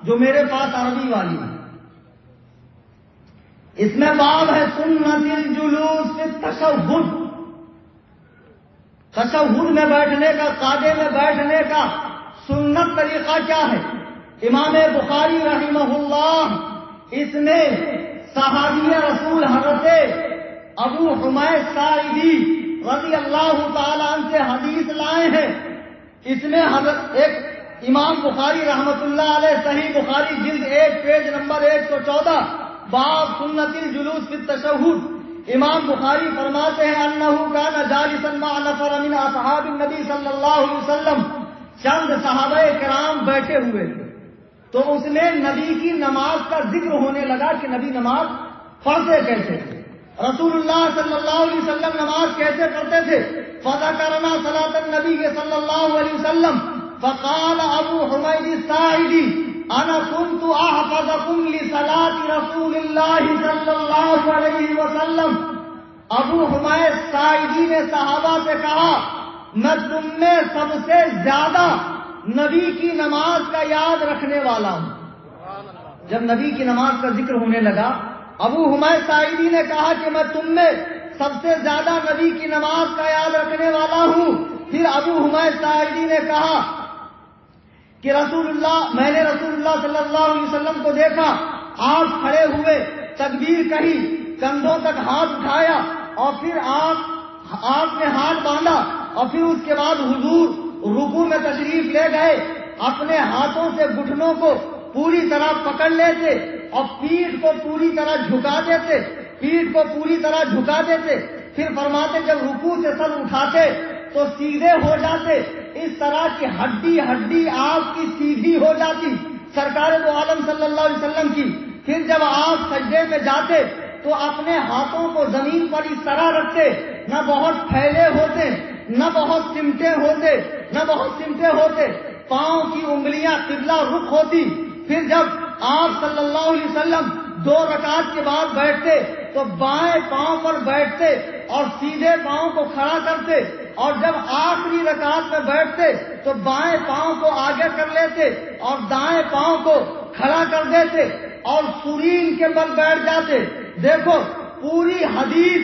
Speaker 2: جو میرے پاس عربی والی ہے، اس میں باب ہے سنت الجلوس فی التشہد. تشہد میں بیٹھنے کا، قعدے میں بیٹھنے کا سنت طریقہ کیا ہے. امام بخاری رحمہ اللہ اس نے صحابی رسول حضرت ابو حمید ساعدی رضی اللہ تعالیٰ عنہ سے حدیث لائے ہیں. اس میں حضرت ایک امام بخاری رحمت اللہ علیہ صحیح بخاری جلد 1 پیج نمبر 114 باب سنت الجلوس فی التشہد. امام بخاری فرماتے ہیں انہو کان جالسا مع نفر من اصحاب النبی صلی اللہ علیہ وسلم، چند صحابہ کرام بیٹھے ہوئے تھے تو اس میں نبی کی نماز کا ذکر ہونے لگا کہ نبی نماز پڑھتے کیسے تھے، رسول اللہ صلی اللہ علیہ وسلم نماز کیسے پڑھتے تھے۔ فذکرنا صلاۃ النبی صلی اللہ علیہ وسلم فقال ابو حمید الساعدی انا كنت احفظكم لصلاة رسول اللہ صلی اللہ علیہ وسلم۔ ابو حمید ساعدی نے صحابہ سے کہا میں تم میں سب سے زیادہ نبی کی نماز کا یاد رکھنے والا ہوں۔ جب نبی کی نماز کا ذکر ہونے لگا ابو حمید ساعدی نے کہا کہ میں تم میں سب سے زیادہ نبی کی نماز کا یاد رکھنے والا ہوں۔ پھر ابو حمید ساعدی نے کہا کہ میں نے رسول اللہ صلی اللہ علیہ وسلم کو دیکھا، آپ کھڑے ہوئے، تکبیر کہی، کندھوں تک ہاتھ اٹھایا اور پھر آپ نے ہاتھ باندھا اور پھر اس کے بعد حضور رکوع میں تشریف لے گئے، اپنے ہاتھوں سے گھٹنوں کو پوری طرح پکڑ لیتے اور پیٹھ کو پوری طرح جھکا دیتے، پھر فرماتے جب رکوع سے سر اٹھاتے تو سیدھے ہو جاتے، اس طرح کی ہڈی آپ کی سیدھی ہو جاتی سرکار دو عالم صلی اللہ علیہ وسلم کی۔ پھر جب آپ سجدے میں جاتے تو اپنے ہاتھوں کو زمین پر اس طرح رکھتے، نہ بہت پھیلے ہوتے نہ بہت سمٹے ہوتے، پاؤں کی انگلیاں قبلہ رخ ہوتی۔ پھر جب آپ صلی اللہ علیہ وسلم 2 رکعت کے بعد بیٹھتے تو بائیں پاؤں پر بیٹھتے اور سیدھے پاؤں کو کھڑا کرتے، اور جب آخری رکعت میں بیٹھتے تو بائیں پاؤں کو آگے کر لیتے اور دائیں پاؤں کو کھڑا کر دیتے اور سرین کے بل بیٹھ جاتے۔ دیکھو پوری حدیث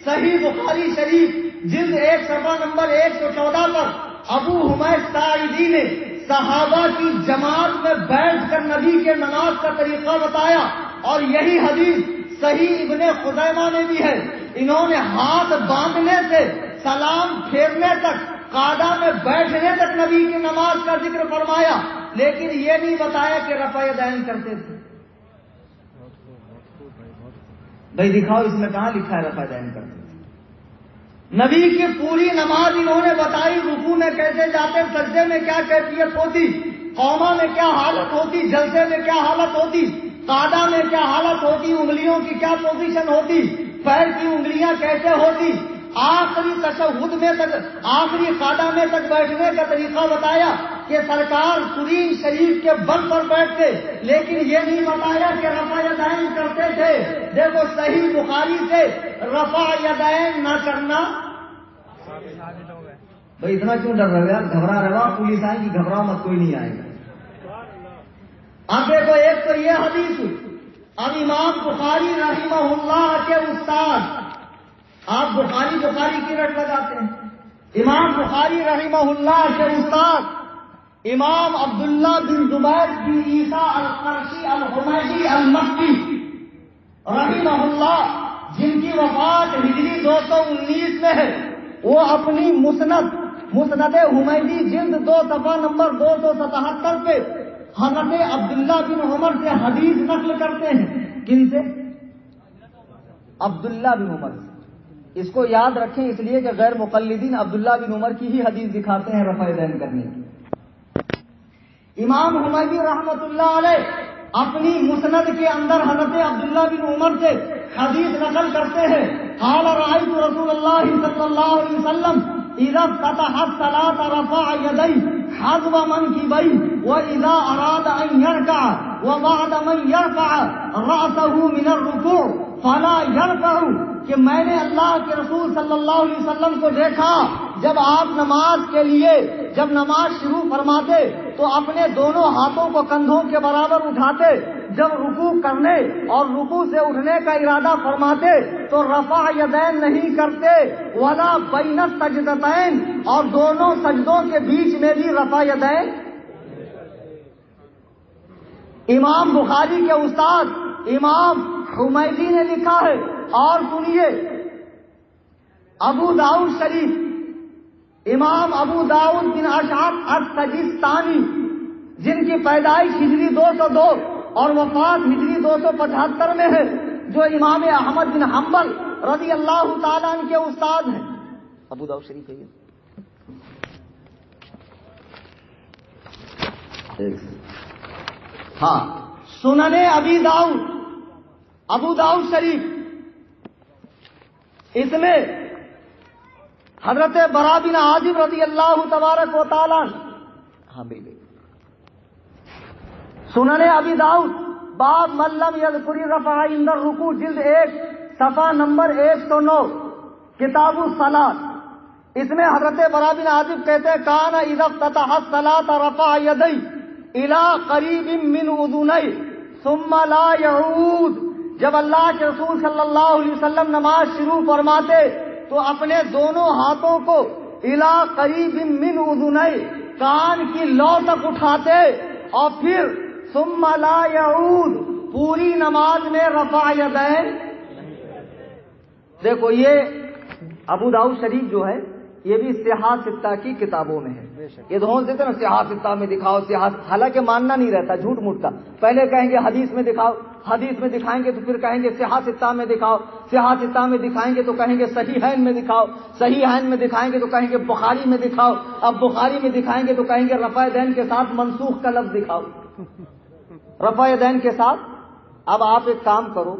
Speaker 2: صحیح بخاری شریف جلد 1 صفحہ نمبر 114 پر ابو حمید ساعدی نے صحابہ کی جماعت میں بیٹھ کر نبی کے نماز کا طریقہ بتایا، اور یہی حدیث صحیح ابن خزیمہ میں بھی ہے۔ انہوں نے ہاتھ باندھنے سے سلام پھیرنے تک، قعدہ میں بیٹھنے تک نبی کی نماز کا ذکر فرمایا، لیکن یہ نہیں بتایا کہ رفع یدین کرتے تھے۔ بھائی دکھاؤ اس میں کہاں لکھا ہے رفع یدین کرتے تھے؟ نبی کی پوری نماز انہوں نے بتائی، رکوع میں کیسے جاتے، سجدے میں کیا کیفیت ہوتی، قوما میں کیا حالت ہوتی، جلسے میں کیا حالت ہوتی، قعدہ میں کیا حالت ہوتی، انگلیوں کی کیا پوزیشن ہوتی، پیر کی انگلیاں کیسے ہوتی، آخری تشہد میں تک، آخری قعدہ میں تک بیٹھنے کا طریقہ بتایا کہ سرکار سرین شریف کے بل پر بیٹھتے، لیکن یہ نہیں بتایا کہ رفع یدین کرتے تھے۔ دیکھو صحیح بخاری سے رفع یدین نہ کرنا۔ بھائی اتنا کیوں ڈر رہے ہو، گھبرا رہے ہو، پولیس آئے گی، گھبراؤ مت، کوئی نہیں آئے گا۔ اب دیکھو ایک تو یہ حدیث، اب امام بخاری رحمہ اللہ کے استاد، آپ بخاری کی رٹ لگاتے ہیں، امام بخاری رحمہ اللہ کے استاد امام عبداللہ بن زبیر بن عیسیٰ القرشی الحمیدی المکی رحمہ اللہ، جن کی وفات ہجری 219 میں ہے، وہ اپنی مسند حمیدی جلد 2 صفحہ نمبر 277 پہ حضرت عبداللہ بن عمر سے حدیث نقل کرتے ہیں۔ کن سے؟ عبداللہ بن عمر سے۔ اس کو یاد رکھیں اس لیے کہ غیر مقلدین عبداللہ بن عمر کی ہی حدیث دکھاتے ہیں رفع یدین کرنے کی۔ امام حمیدی رحمۃ اللہ علیہ اپنی مسند کے اندر حضرت عبداللہ بن عمر سے حدیث نقل کرتے ہیں، قال رأيت رسول اللہ صلی اللہ علیہ وسلم اذا افتتح الصلاة رفع يديه حذو منكبيه واذا اراد ان يركع وبعد من يرفع رأسه من الركوع فلا يرفع، کہ میں نے اللہ کے رسول صلی اللہ علیہ وسلم کو دیکھا جب آپ نماز کے لیے جب نماز شروع فرماتے تو اپنے دونوں ہاتھوں کو کندھوں کے برابر اٹھاتے، جب رکوع کرنے اور رکوع سے اٹھنے کا ارادہ فرماتے تو رفع یدین نہیں کرتے، ولا بین السجدتین، اور دونوں سجدوں کے بیچ میں بھی رفع یدین۔ امام بخاری کے استاد امام حمیدی نے لکھا ہے، اور سنیے ابو داؤد شریف، امام ابو داؤد بن اشعث السجستانی، جن کی پیدائش ہجری 202 اور وفات ہجری 275 میں ہے، جو امام احمد بن حنبل رضی اللہ تعالیٰ عنہ کے استاد ہیں. ابو داؤد شریف ہے یہ. ہاں سنن ابی داؤد، ابو داؤد شریف، اس میں حضرت برا بن عازب رضی اللہ تبارک و تعالیٰ. ہاں بالکل. سنن ابی داؤد باب من لم یذکر الرفع عند الرکوع جلد 1 صفحہ نمبر 109 کتاب الصلاۃ. اس میں حضرت برا بن عازب کہتے ہیں کان اذا افتتح الصلاۃ رفع یدیہ الى قریب من اذنیہ ثم لا یعود. جب اللہ کے رسول صلی اللہ علیہ وسلم نماز شروع فرماتے تو اپنے دونوں ہاتھوں کو الى قریب من اذنیہ کان کی لو تک اٹھاتے اور پھر ثم لا یعود پوری نماز میں رفع یدین. دیکھو یہ ابو داؤد شریف جو ہے یہ بھی صحاح ستہ کی کتابوں میں ہے. یہ دونوں دیتے نا صحاح ستہ میں دکھاؤ صحاح، حالانکہ ماننا نہیں رہتا، جھوٹ موٹ کا. پہلے کہیں گے حدیث میں دکھاؤ، حدیث میں دکھائیں گے تو پھر کہیں گے صحاح ستہ میں دکھاؤ، صحاح ستہ میں دکھائیں گے تو کہیں گے صحیحین میں دکھاؤ، صحیحین میں دکھائیں گے تو کہیں گے بخاری میں دکھاؤ، اب بخاری میں دکھائیں گے تو کہیں گے رفع یدین کے ساتھ منسوخ کا لفظ دکھاؤ. رفع یدین کے ساتھ. اب آپ ایک کام کرو،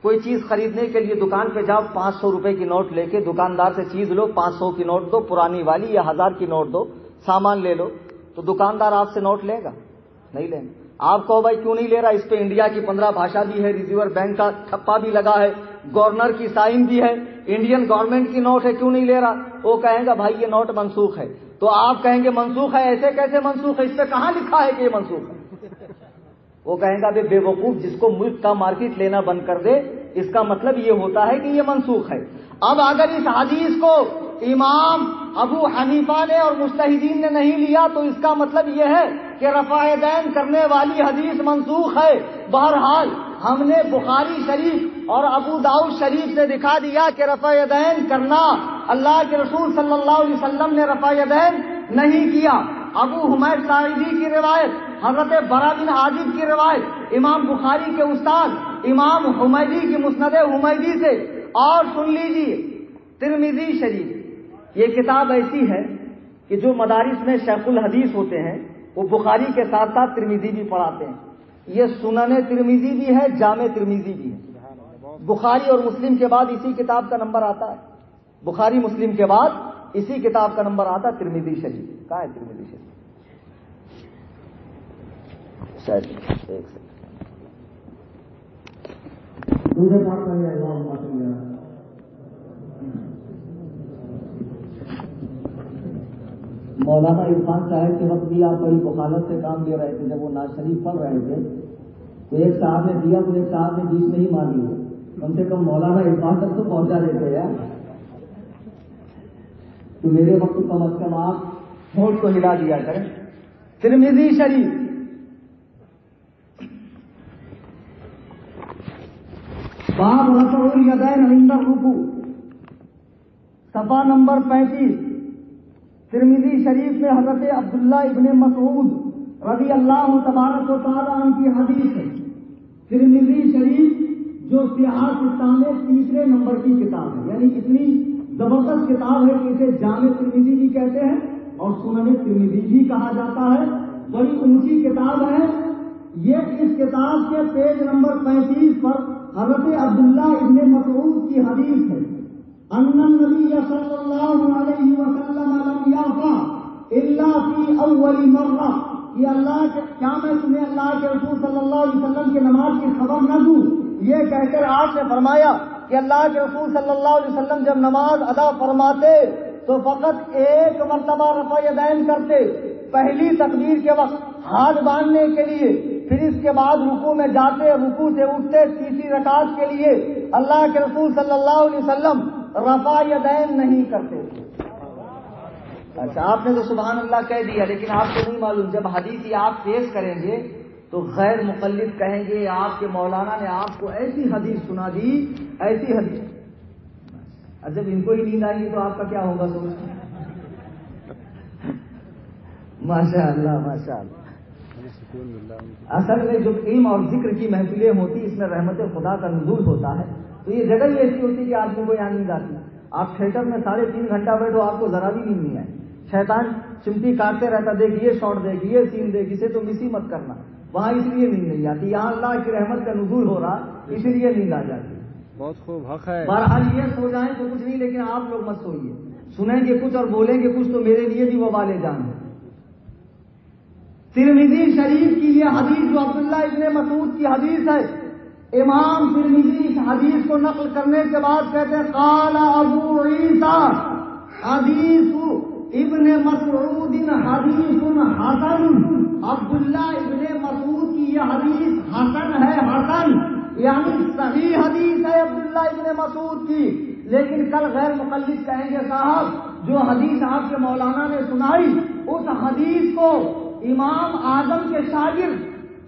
Speaker 2: کوئی چیز خریدنے کے لیے دکان پہ جاؤ، 500 روپے کی نوٹ لے کے دکاندار سے چیز لو، 500 کی نوٹ دو پرانی والی یا 1000 کی نوٹ دو، سامان لے لو، تو دکاندار آپ سے نوٹ لے گا؟ نہیں لیں گے. آپ کہو بھائی کیوں نہیں لے رہا؟ اس پہ انڈیا کی 15 بھاشا بھی ہے، ریزرو بینک کا ٹھپا بھی لگا ہے، گورنر کی سائن بھی ہے، انڈین گورنمنٹ کی نوٹ ہے، کیوں نہیں لے رہا؟ وہ کہیں گا بھائی یہ نوٹ منسوخ ہے. تو آپ کہیں گے منسوخ ہے؟ ایسے کیسے منسوخ ہے؟ اس پہ کہاں لکھا ہے کہ یہ منسوخ ہے؟ وہ کہیں گا بے وقوف، جس کو ملک کا مارکیٹ لینا بند کر دے اس کا مطلب یہ ہوتا ہے کہ یہ منسوخ ہے. اب اگر اس حدیث کو امام ابو حنیفہ نے اور مجتہدین نے نہیں لیا تو اس کا مطلب یہ ہے کہ رفع یدین کرنے والی حدیث منسوخ ہے. بہرحال ہم نے بخاری شریف اور ابو داؤد شریف سے دکھا دیا کہ رفع یدین کرنا، اللہ کے رسول صلی اللہ علیہ وسلم نے رفع یدین نہیں کیا. ابو حمید ساعدی کی روایت، حضرت برا بن عازب کی روایت، امام بخاری کے استاد امام حمیدی کی مسند حمیدی سے. اور سن لیجیے ترمذی شریف، یہ کتاب ایسی ہے کہ جو مدارس میں شیخ الحدیث ہوتے ہیں وہ بخاری کے ساتھ ساتھ ترمذی بھی پڑھاتے ہیں. یہ سنن ترمذی بھی ہے، جامع ترمذی بھی ہے. بخاری اور مسلم کے بعد اسی کتاب کا نمبر آتا ہے. بخاری مسلم کے بعد اسی کتاب کا نمبر آتا ہے ترمذی شریف. کہاں ہے ترمذی شریف؟ شاید ایک سیکنڈ.
Speaker 1: مولانا عرفان صاحب کے وقت بھی آپ بڑی بخالت سے کام لے رہے تھے. جب وہ ناز شریف پڑھ رہے تھے تو ایک صاحب نے دیا تو ایک صاحب نے بیچ میں ہی مار لی. کم سے کم مولانا عرفان تک تو پہنچا دیتے یار. تو میرے وقت کم از کم آپ ہوٹ کو ہلا دیا کریں.
Speaker 2: ترمذی شریف باب رفع الیدین عند الرکوع صفحہ نمبر 35. ترمذی شریف میں حضرت عبداللہ ابن مسعود رضی اللہ تبارک و تعالیٰ عنہ کی حدیث ہے. ترمذی شریف جو صحاح ستہ میں تیسرے نمبر کی کتاب ہے، یعنی اتنی زبردست کتاب ہے کہ اسے جامع ترمذی بھی کہتے ہیں اور سنن ترمذی بھی کہا جاتا ہے. بڑی اونچی کتاب ہے یہ. اس کتاب کے پیج نمبر 35 پر حضرت عبداللہ ابن مسعود کی حدیث ہے. ان النبی صلی اللہ علیہ وسلم لم یرفع الا فی اول مرہ. یہ اللہ کے کیا میں تمہیں اللہ کے رسول صلی اللہ علیہ وسلم کی نماز کی خبر نہ دوں؟ یہ کہہ کر آپ نے فرمایا کہ اللہ کے رسول صلی اللہ علیہ وسلم جب نماز ادا فرماتے تو فقط ایک مرتبہ رفع یدین کرتے. پہلی تکبیر کے وقت ہاتھ باندھنے کے لیے، پھر اس کے بعد رکوع میں جاتے، رکوع سے اٹھتے تیسری رکعت کے لیے اللہ کے رسول صلی اللہ علیہ وسلم رفع یدین نہیں کرتے. اچھا آپ نے تو سبحان اللہ کہہ دیا، لیکن آپ کو نہیں معلوم جب حدیث آپ پیش کریں گے تو غیر مقلد کہیں گے آپ کے مولانا نے آپ کو ایسی حدیث سنا دی، ایسی حدیث. جب ان کو ہی نیند آئے گی تو آپ کا کیا ہوگا؟ سوچ. ماشاء اللہ ماشاء اللہ. اصل میں جو علم اور ذکر کی محفلیں ہوتی اس میں رحمت خدا کا نزول ہوتا ہے. تو یہ جگہ ہی ایسی ہوتی ہے کہ آدمی کو یہاں نیند آتی ہے. آپ تھیٹر میں 3.5 گھنٹہ بیٹھو آپ کو ذرا بھی نیند نہیں آئے. شیطان چمٹی کاٹتے رہتا، دیکھ یہ شاٹ دیکھ، یہ سین دیکھ، اسے تو مس ہی مت کرنا. وہاں اس لیے نیند نہیں آتی. یہاں اللہ کی رحمت کا نزول ہو رہا اس لیے نیند آ جاتی.
Speaker 4: بہت خوب، حق ہے.
Speaker 2: بہرحال یہ سو جائیں تو کچھ نہیں، لیکن آپ لوگ مت سوئیے. سنیں گے کچھ اور بولیں گے کچھ تو میرے لیے بھی وبال جان ہے. ترمذی شریف کی یہ حدیث جو عبداللہ ابن مسعود کی حدیث ہے، امام ترمذی اس حدیث کو نقل کرنے کے بعد کہتے ہیں قال ابو عیسیٰ حدیث ابن مسعود حدیث حسن. عبداللہ ابن مسعود کی یہ حدیث حسن ہے، حسن یعنی صحیح حدیث ہے عبداللہ ابن مسعود کی. لیکن کل غیر مقلد کہیں گے صاحب جو حدیث آپ کے مولانا نے سنائی اس حدیث کو امام اعظم کے شاگرد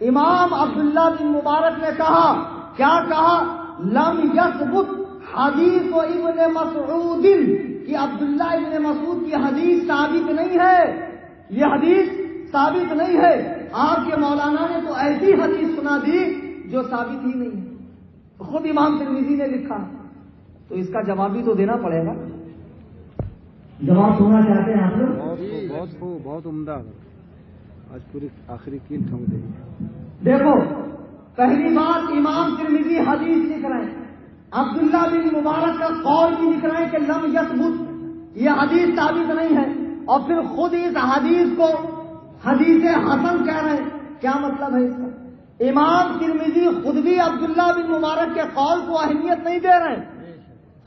Speaker 2: امام عبداللہ بن مبارک نے کہا، کیا کہا؟ لم یثبت حدیث ابن مسعود، کہ عبداللہ ابن مسعود کی حدیث ثابت نہیں ہے. یہ حدیث ثابت نہیں ہے. آپ کے مولانا نے تو ایسی حدیث سنا دی جو ثابت ہی نہیں ہے. خود امام ترمذی نے لکھا. تو اس کا جواب بھی تو دینا پڑے گا. جواب سننا چاہتے ہیں آپ لوگ؟
Speaker 4: بہت خوب، بہت عمدہ. آج پوری آخری کیل ٹھونک دیں گے.
Speaker 2: دیکھو پہلی بات امام ترمذی حدیث لکھ رہے ہیں، عبداللہ بن مبارک کا قول بھی لکھ رہے ہیں کہ لم یثبت، یہ حدیث ثابت نہیں ہے، اور پھر خود اس حدیث کو حدیث حسن کہہ رہے ہیں. کیا مطلب ہے اس کا؟ امام ترمذی خود بھی عبداللہ بن مبارک کے قول کو اہمیت نہیں دے رہے ہیں.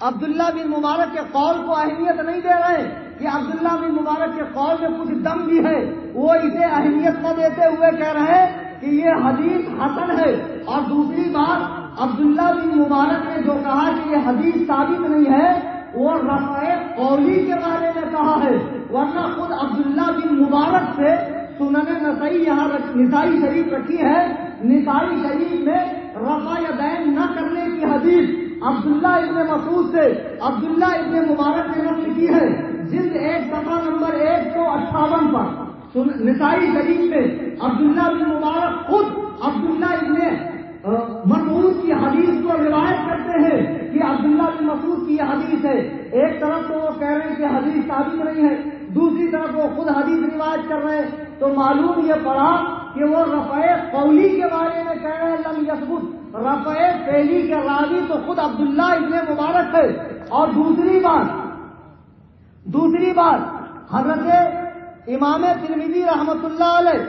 Speaker 2: عبداللہ بن مبارک کے قول کو اہمیت نہیں دے رہے ہیں کہ عبداللہ بن مبارک کے قول میں کچھ دم بھی ہے. وہ اسے اہمیت نہ دیتے ہوئے کہہ رہے ہیں کہ یہ حدیث حسن ہے. اور دوسری بات عبداللہ بن مبارک نے جو کہا کہ یہ حدیث ثابت نہیں ہے وہ رفع قولی کے بارے میں کہا ہے، ورنہ خود عبداللہ بن مبارک سے سنن نسائی یہاں نسائی شریف رکھی ہے. نسائی شریف میں رفع یدین نہ کرنے کی حدیث عبداللہ ابن مسعود سے عبداللہ ابن مبارک نے نقل کی ہے. جلد 1 صفحہ نمبر 158 پر نسائی شریف میں عبداللہ بن مبارک خود عبداللہ ابن مسعود کی حدیث کو روایت کرتے ہیں کہ عبداللہ بن مسعود کی یہ حدیث ہے. ایک طرف تو وہ کہہ رہے ہیں کہ حدیث ثابت نہیں ہے، دوسری طرف وہ خود حدیث روایت کر رہے ہیں. تو معلوم یہ پڑا کہ وہ رفع قولی کے بارے میں کہہ رہے ہیں لم یثبت. رفع فعلی کے راوی تو خود عبداللہ ابن مبارک ہے. اور دوسری بات حضرت امام ترمذی رحمۃ اللہ علیہ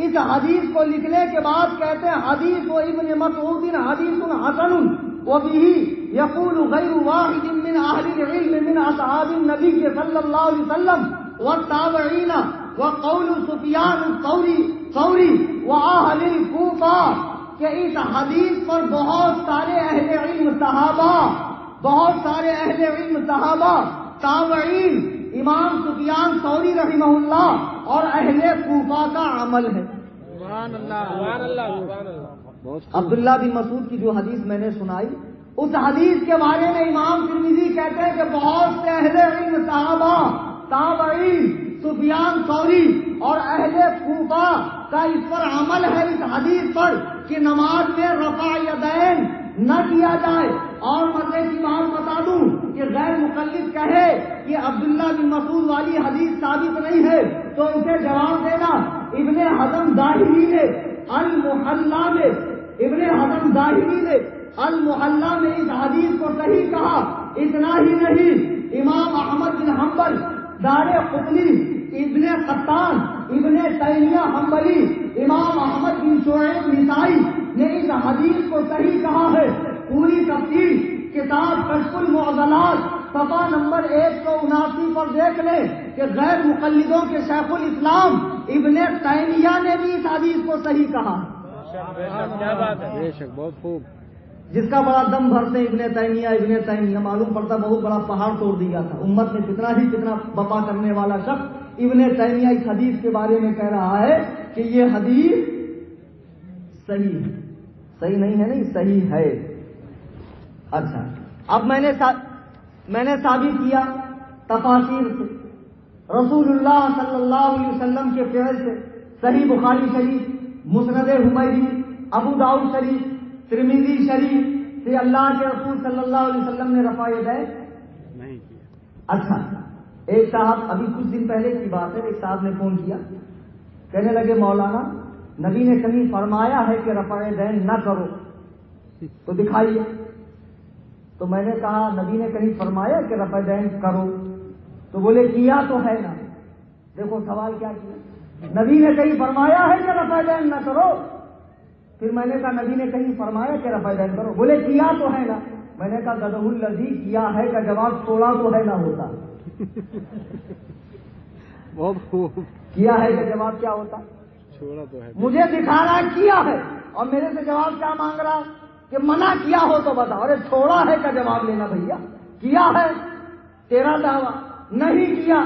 Speaker 2: اس حدیث کو لکھنے کے بعد کہتے ہیں حدیث و ابن مسعود حدیث حسن وبه يقول غير واحد من اهل العلم من اصحاب النبي صلی اللہ علیہ وسلم والتابعین وقول سفیان الثوری واهل الكوفہ، کہ اس حدیث پر بہت سارے اہل علم صحابہ تابعین امام سفیان ثوری رحمہ اللہ اور اہل کوفہ کا عمل ہے.
Speaker 4: سبحان اللہ.
Speaker 2: عبداللہ بن مسعود کی جو حدیث میں نے سنائی اس حدیث کے بارے میں امام ترمذی کہتے ہیں کہ بہت سے اہل علم صحابہ تابعین سفیان ثوری اور اہل کوفہ کا اس پر عمل ہے، اس حدیث پر کہ نماز میں رفع یدین نہ کیا جائے. اور مزے کی بات بتا دوں کہ غیر مقلد کہے کہ عبداللہ بن مسعود والی حدیث ثابت نہیں ہے تو اسے جواب دینا ابن حزم ظاہری نے المحلہ میں اس حدیث کو صحیح کہا. اتنا ہی نہیں، امام احمد بن حنبل دار قطنی ابن قطان ابن تیمیہ حنبلی امام احمد بن شعیب نسائی نے اس حدیث کو صحیح کہا ہے. پوری تفصیل کتاب کشف المعضلات صفحہ نمبر 179 پر دیکھ لیں کہ غیر مقلدوں کے شیخ الاسلام ابن تیمیہ نے بھی اس حدیث کو صحیح کہا.
Speaker 4: کیا بات ہے، بے شک، بہت خوب.
Speaker 2: جس کا بڑا دم بھرتے ابن تیمیہ معلوم پڑتا بہت بڑا پہاڑ توڑ دیا تھا. امت میں کتنا بپا کرنے والا شخص ابن تیمیہ اس حدیث کے بارے میں کہہ رہا ہے کہ یہ حدیث صحیح ہے. صحیح نہیں ہے، نہیں صحیح ہے. اچھا، اب میں نے ثابت کیا تفاسیر سے، رسول اللہ صلی اللہ علیہ وسلم کے فعل سے، صحیح بخاری شریف، مسند حمیدی، ابو داؤد شریف، ترمذی شریف، کہ اللہ کے رسول صلی اللہ علیہ وسلم نے رفع یدین
Speaker 4: نہیں کیا.
Speaker 2: اچھا، ایک صاحب ابھی کچھ دن پہلے کی بات ہے، ایک صاحب نے فون کیا، کہنے لگے مولانا نبی نے کہیں فرمایا ہے کہ رفع یدین نہ کرو تو دکھائیے. تو میں نے کہا نبی نے کہیں فرمایا کہ رفع یدین کرو؟ تو بولے کیا تو ہے نا. دیکھو سوال کیا کیا، نبی نے کہیں فرمایا ہے کہ رفع یدین نہ کرو؟ پھر میں نے کہا نبی نے کہیں فرمایا کہ رفع یدین کرو؟ بولے کیا تو ہے نا. میں نے کہا گدہ الذی کیا ہے کا جواب چھوڑا تو ہے نہ ہوتا.
Speaker 4: بہت خوب.
Speaker 2: کیا ہے کا جواب کیا ہوتا؟
Speaker 4: چھوڑا تو ہے.
Speaker 2: مجھے دکھا رہا کیا ہے اور میرے سے جواب کیا مانگ رہا کہ منع کیا ہو تو بتا. ارے چھوڑا ہے کا جواب لینا بھیا. کیا ہے تیرا دعویٰ، نہیں کیا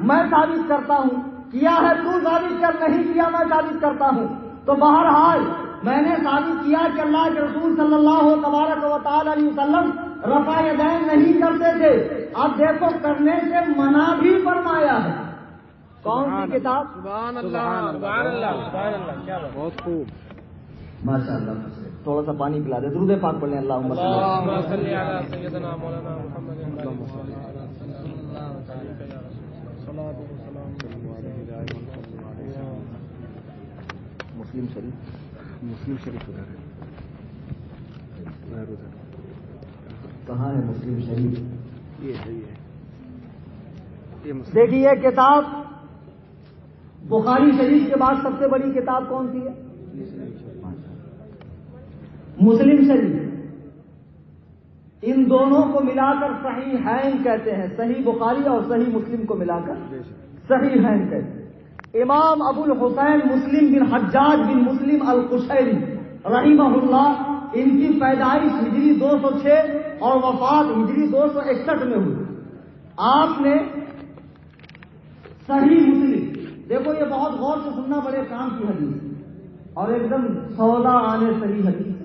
Speaker 2: میں ثابت کرتا ہوں. کیا ہے تو ثابت کر، نہیں کیا میں ثابت کرتا ہوں. تو بہرحال میں نے ثابت کیا کہ اللہ کے رسول صلی اللہ تبارک و تعالی علیہ وسلم رفع یدین نہیں کرتے تھے. اب دیکھو کرنے سے منع بھی فرمایا ہے. کون سی کتاب؟
Speaker 4: سبحان اللہ سبحان اللہ سبحان اللہ. کیا بہت خوب.
Speaker 2: ماشاء اللہ. تھوڑا سا پانی پلا دے، درود پاک پڑھ لیں. اللہم
Speaker 5: صلی علی سیدنا مولانا محمد
Speaker 2: مسلم شریف.
Speaker 4: مسلم شریف ادھر ہے.
Speaker 2: کہاں ہے مسلم شریف؟
Speaker 4: یہ ہے یہ مسلم.
Speaker 2: دیکھیے یہ کتاب بخاری شریف کے بعد سب سے بڑی کتاب کون سی ہے؟ مسلم شریف. ان دونوں کو ملا کر صحیحین کہتے ہیں. صحیح بخاری اور صحیح مسلم کو ملا کر صحیحین کہتے ہیں. امام ابو الحسین مسلم بن حجاج بن مسلم القشیری رحمہ اللہ، ان کی پیدائش ہجری 206 اور وفات ہجری 261 میں ہوئی. آپ نے صحیح مسلم، دیکھو یہ بہت غور سے سننا بڑے کام کی حدیث اور ایک دم سودا آنے صحیح حدیث.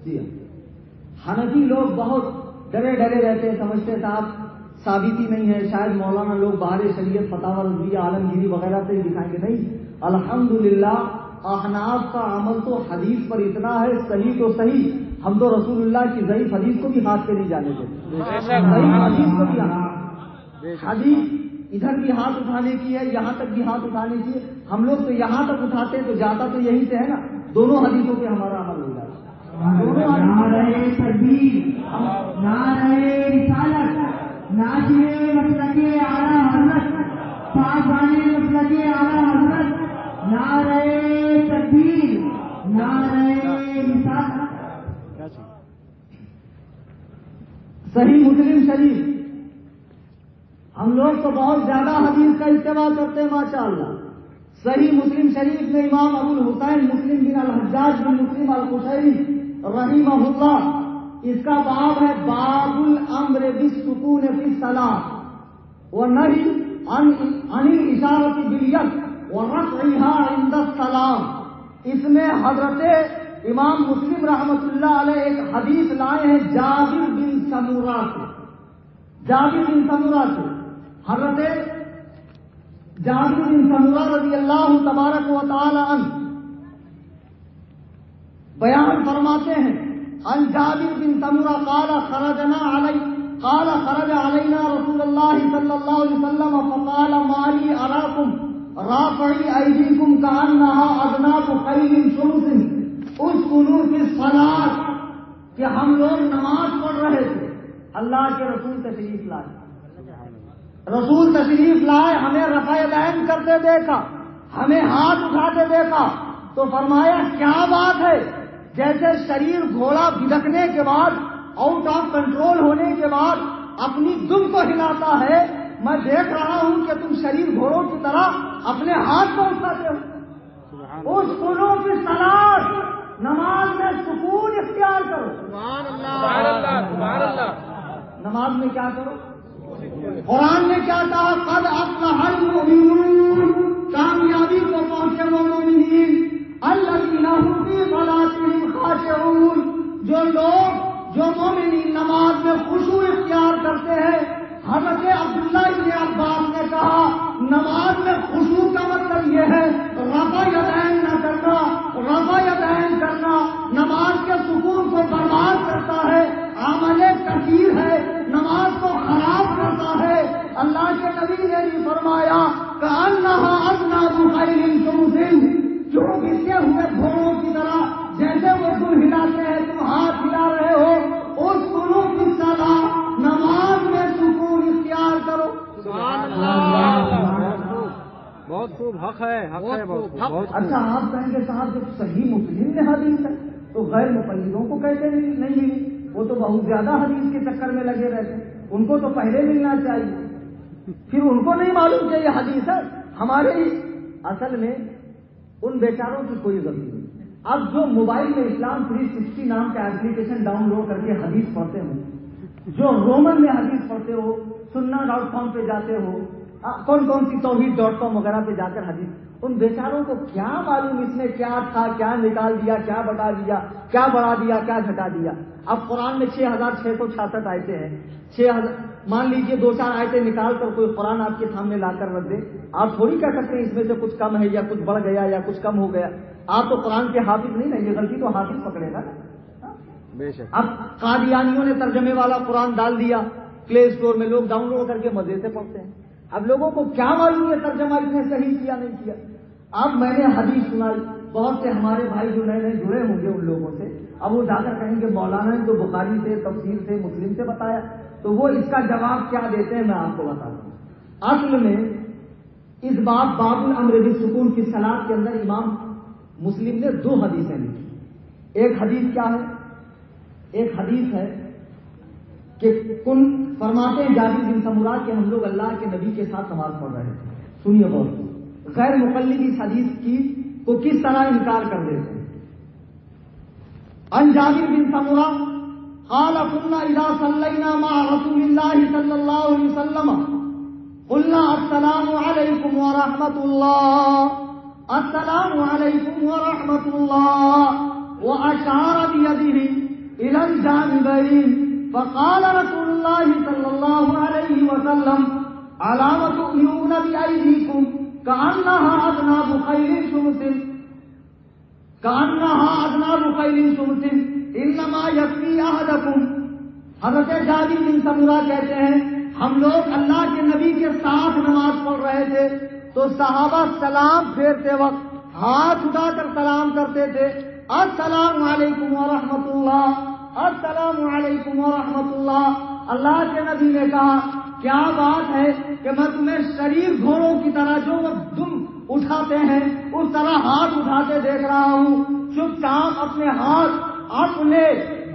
Speaker 2: جی حنفی لوگ بہت ڈرے رہتے ہیں، سمجھتے صاحب ثابتی نہیں ہے، شاید مولانا لوگ باہر شریعت فتاوی رضویہ عالمگیری وغیرہ سے ہی دکھائیں گے. نہیں، الحمدللہ احناف کا عمل تو حدیث پر اتنا ہے، صحیح تو صحیح، ہم تو رسول اللہ کی ضعیف حدیث کو بھی ہاتھ پہ نہیں جانے دیتے. صحیح حدیث کو بھی حدیث ادھر بھی ہاتھ اٹھانے کی ہے، یہاں تک بھی ہاتھ اٹھانے کی ہے. ہم لوگ تو یہاں تک اٹھاتے ہیں تو جاتا تو یہی سے ہے نا. دونوں حدیثوں پہ ہمارا عمل ہو جاتا ہے.
Speaker 3: نعرہ تکبیر، نعرہ رسالت، ناشر مسلک اعلیٰ حضرت، پاسبان مسلک اعلیٰ حضرت، نعرہ تکبیر، نعرہ رسالت.
Speaker 2: صحیح مسلم شریف ہم لوگ تو بہت زیادہ حدیث کا اتباع کرتے ہیں ماشاء اللہ. صحیح مسلم شریف میں امام ابو الحسین مسلم بن الحجاج بن مسلم القشیری رحمہ اللہ، اس کا باب ہے باب الامر بالسکون فی الصلاۃ والنہی عن الاشارۃ بالید ورفعها عند السلام. اس میں حضرت امام مسلم رحمۃ اللہ علیہ ایک حدیث لائے ہیں جابر بن سمورہ سے. جابر بن سمورہ سے حضرت جابر بن سمورہ رضی اللہ تبارک و تعالی عنہ بیان فرماتے ہیں عن جابر بن سمورہ قال خرج علینا رسول اللہ صلی اللہ علیہ وسلم فقال ما لی اراکم رافعی ایدیکم کانها اذناب خیل شمس اسکنوا فی الصلاۃ. کہ ہم لوگ نماز پڑھ رہے تھے، اللہ کے رسول تشریف لائے، رسول تشریف لائے، ہمیں رفع یدین کرتے دیکھا، ہمیں ہاتھ اٹھاتے دیکھا تو فرمایا کیا بات ہے؟ جیسے شریر گھوڑا بھدکنے کے بعد، آؤٹ آف کنٹرول ہونے کے بعد اپنی دم کو ہلاتا ہے، میں دیکھ رہا ہوں کہ تم شریر گھوڑوں کی طرح اپنے ہاتھ کو اٹھاتے ہو. اس سکونوں کی صلاۃ، نماز میں سکون اختیار کرو.
Speaker 5: سبحان اللہ سبحان اللہ.
Speaker 2: نماز میں کیا کرو؟ قرآن نے کیا کہا؟ قد افلح المؤمنون، کامیابی کو پہنچے وہ مومنین الذین هم فی صلاتهم خاشعون، جو مومنین نماز میں خشوع اختیار کرتے ہیں. حضرت عبداللہ ابن عباس نے کہا نماز میں خشوع کا مطلب یہ ہے رفع یدین نہ کرنا. رفع یدین کرنا نماز کے سکون کو برباد کرتا
Speaker 4: حق ہے بہت
Speaker 2: اچھا آپ کہیں گے صاحب جب صحیح مسلم میں حدیث ہے تو غیر مقلدوں کو کیسے نہیں ملی؟ وہ تو بہت زیادہ حدیث کے چکر میں لگے رہتے ہیں، ان کو تو پہلے ملنا چاہیے، پھر ان کو نہیں معلوم کہ یہ حدیث ہے ہمارے ہی۔ اصل میں ان بیچاروں کی کوئی غلطی نہیں۔ اب جو موبائل میں اسلام 360 نام کا ایپلیکیشن ڈاؤن لوڈ کر کے حدیث پڑھتے ہو، جو رومن میں حدیث پڑھتے ہو، sunna.com پہ جاتے ہو، کون سی توحید.com وغیرہ پہ جا کر حدیث، ان بیچاروں کو کیا معلوم اس میں کیا تھا، کیا نکال دیا، کیا بٹا دیا، کیا بڑھا دیا، کیا گھٹا دیا۔ اب قرآن میں 6666 آیتیں ہیں، 6000 مان لیجئے 2-4 آیتیں نکال کر کوئی قرآن آپ کے سامنے لا کر رکھ دے، آپ تھوڑی کہہ سکتے ہیں اس میں سے کچھ کم ہے یا کچھ بڑھ گیا یا کچھ کم ہو گیا۔ آپ تو قرآن کے حافظ نہیں نا، یہ غلطی تو حافظ پکڑے گا نا۔
Speaker 4: بے شک۔
Speaker 2: اب قادیانیوں نے ترجمے والا قرآن ڈال دیا پلے اسٹور میں، لوگ ڈاؤن لوڈ کر کے مزے سے پڑھتے ہیں۔ اب لوگوں کو کیا معلوم ہے ترجمہ اس نے صحیح کیا نہیں کیا۔ اب میں نے حدیث سنائی، بہت سے ہمارے بھائی جو نئے نئے جڑے ہوں گے ان لوگوں سے، اب وہ جا کر کہیں گے مولانا نے تو بخاری سے، تفسیر سے، مسلم سے بتایا، تو وہ اس کا جواب کیا دیتے ہیں میں آپ کو بتاتا ہوں۔ اصل میں اس باب الامر بالسکون کی صلاۃ کے اندر امام مسلم نے 2 حدیثیں لکھی۔ ایک حدیث کیا ہے؟ ایک حدیث ہے کہ فرماتے ہیں جابر بن سمرہ کہ ہم لوگ اللہ کے نبی کے ساتھ نماز پڑھ رہے تھے۔ سنیے غور سے، غیر مقلد اس حدیث کی کو کس طرح انکار کر دیتے ہیں۔ عن جابر بن سمرہ قال كنا اذا صلينا مع رسول الله صلى الله عليه وسلم قلنا السلام عليكم ورحمة الله، السلام عليكم ورحمة الله، وأشار بيده إلى الجانبين، فقال رسول الله صلى الله عليه وسلم على تؤمنون بأيديكم كأنها أذناب خيل شمس، كأنها أذناب خيل شمس، انما يكفي احدكم۔ حضرت جابر بن سمرہ کہتے ہیں ہم لوگ اللہ کے نبی کے ساتھ نماز پڑھ رہے تھے تو صحابہ سلام پھیرتے وقت ہاتھ اٹھا کر سلام کرتے تھے، السلام علیکم ورحمۃ اللہ، السلام علیکم ورحمۃ اللہ۔ اللہ کے نبی نے کہا کیا بات ہے کہ میں تمہیں شریف گھوڑوں کی طرح جو تم اٹھاتے ہیں اس طرح ہاتھ اٹھاتے دیکھ رہا ہوں، چپ چاپ اپنے ہاتھ اپنے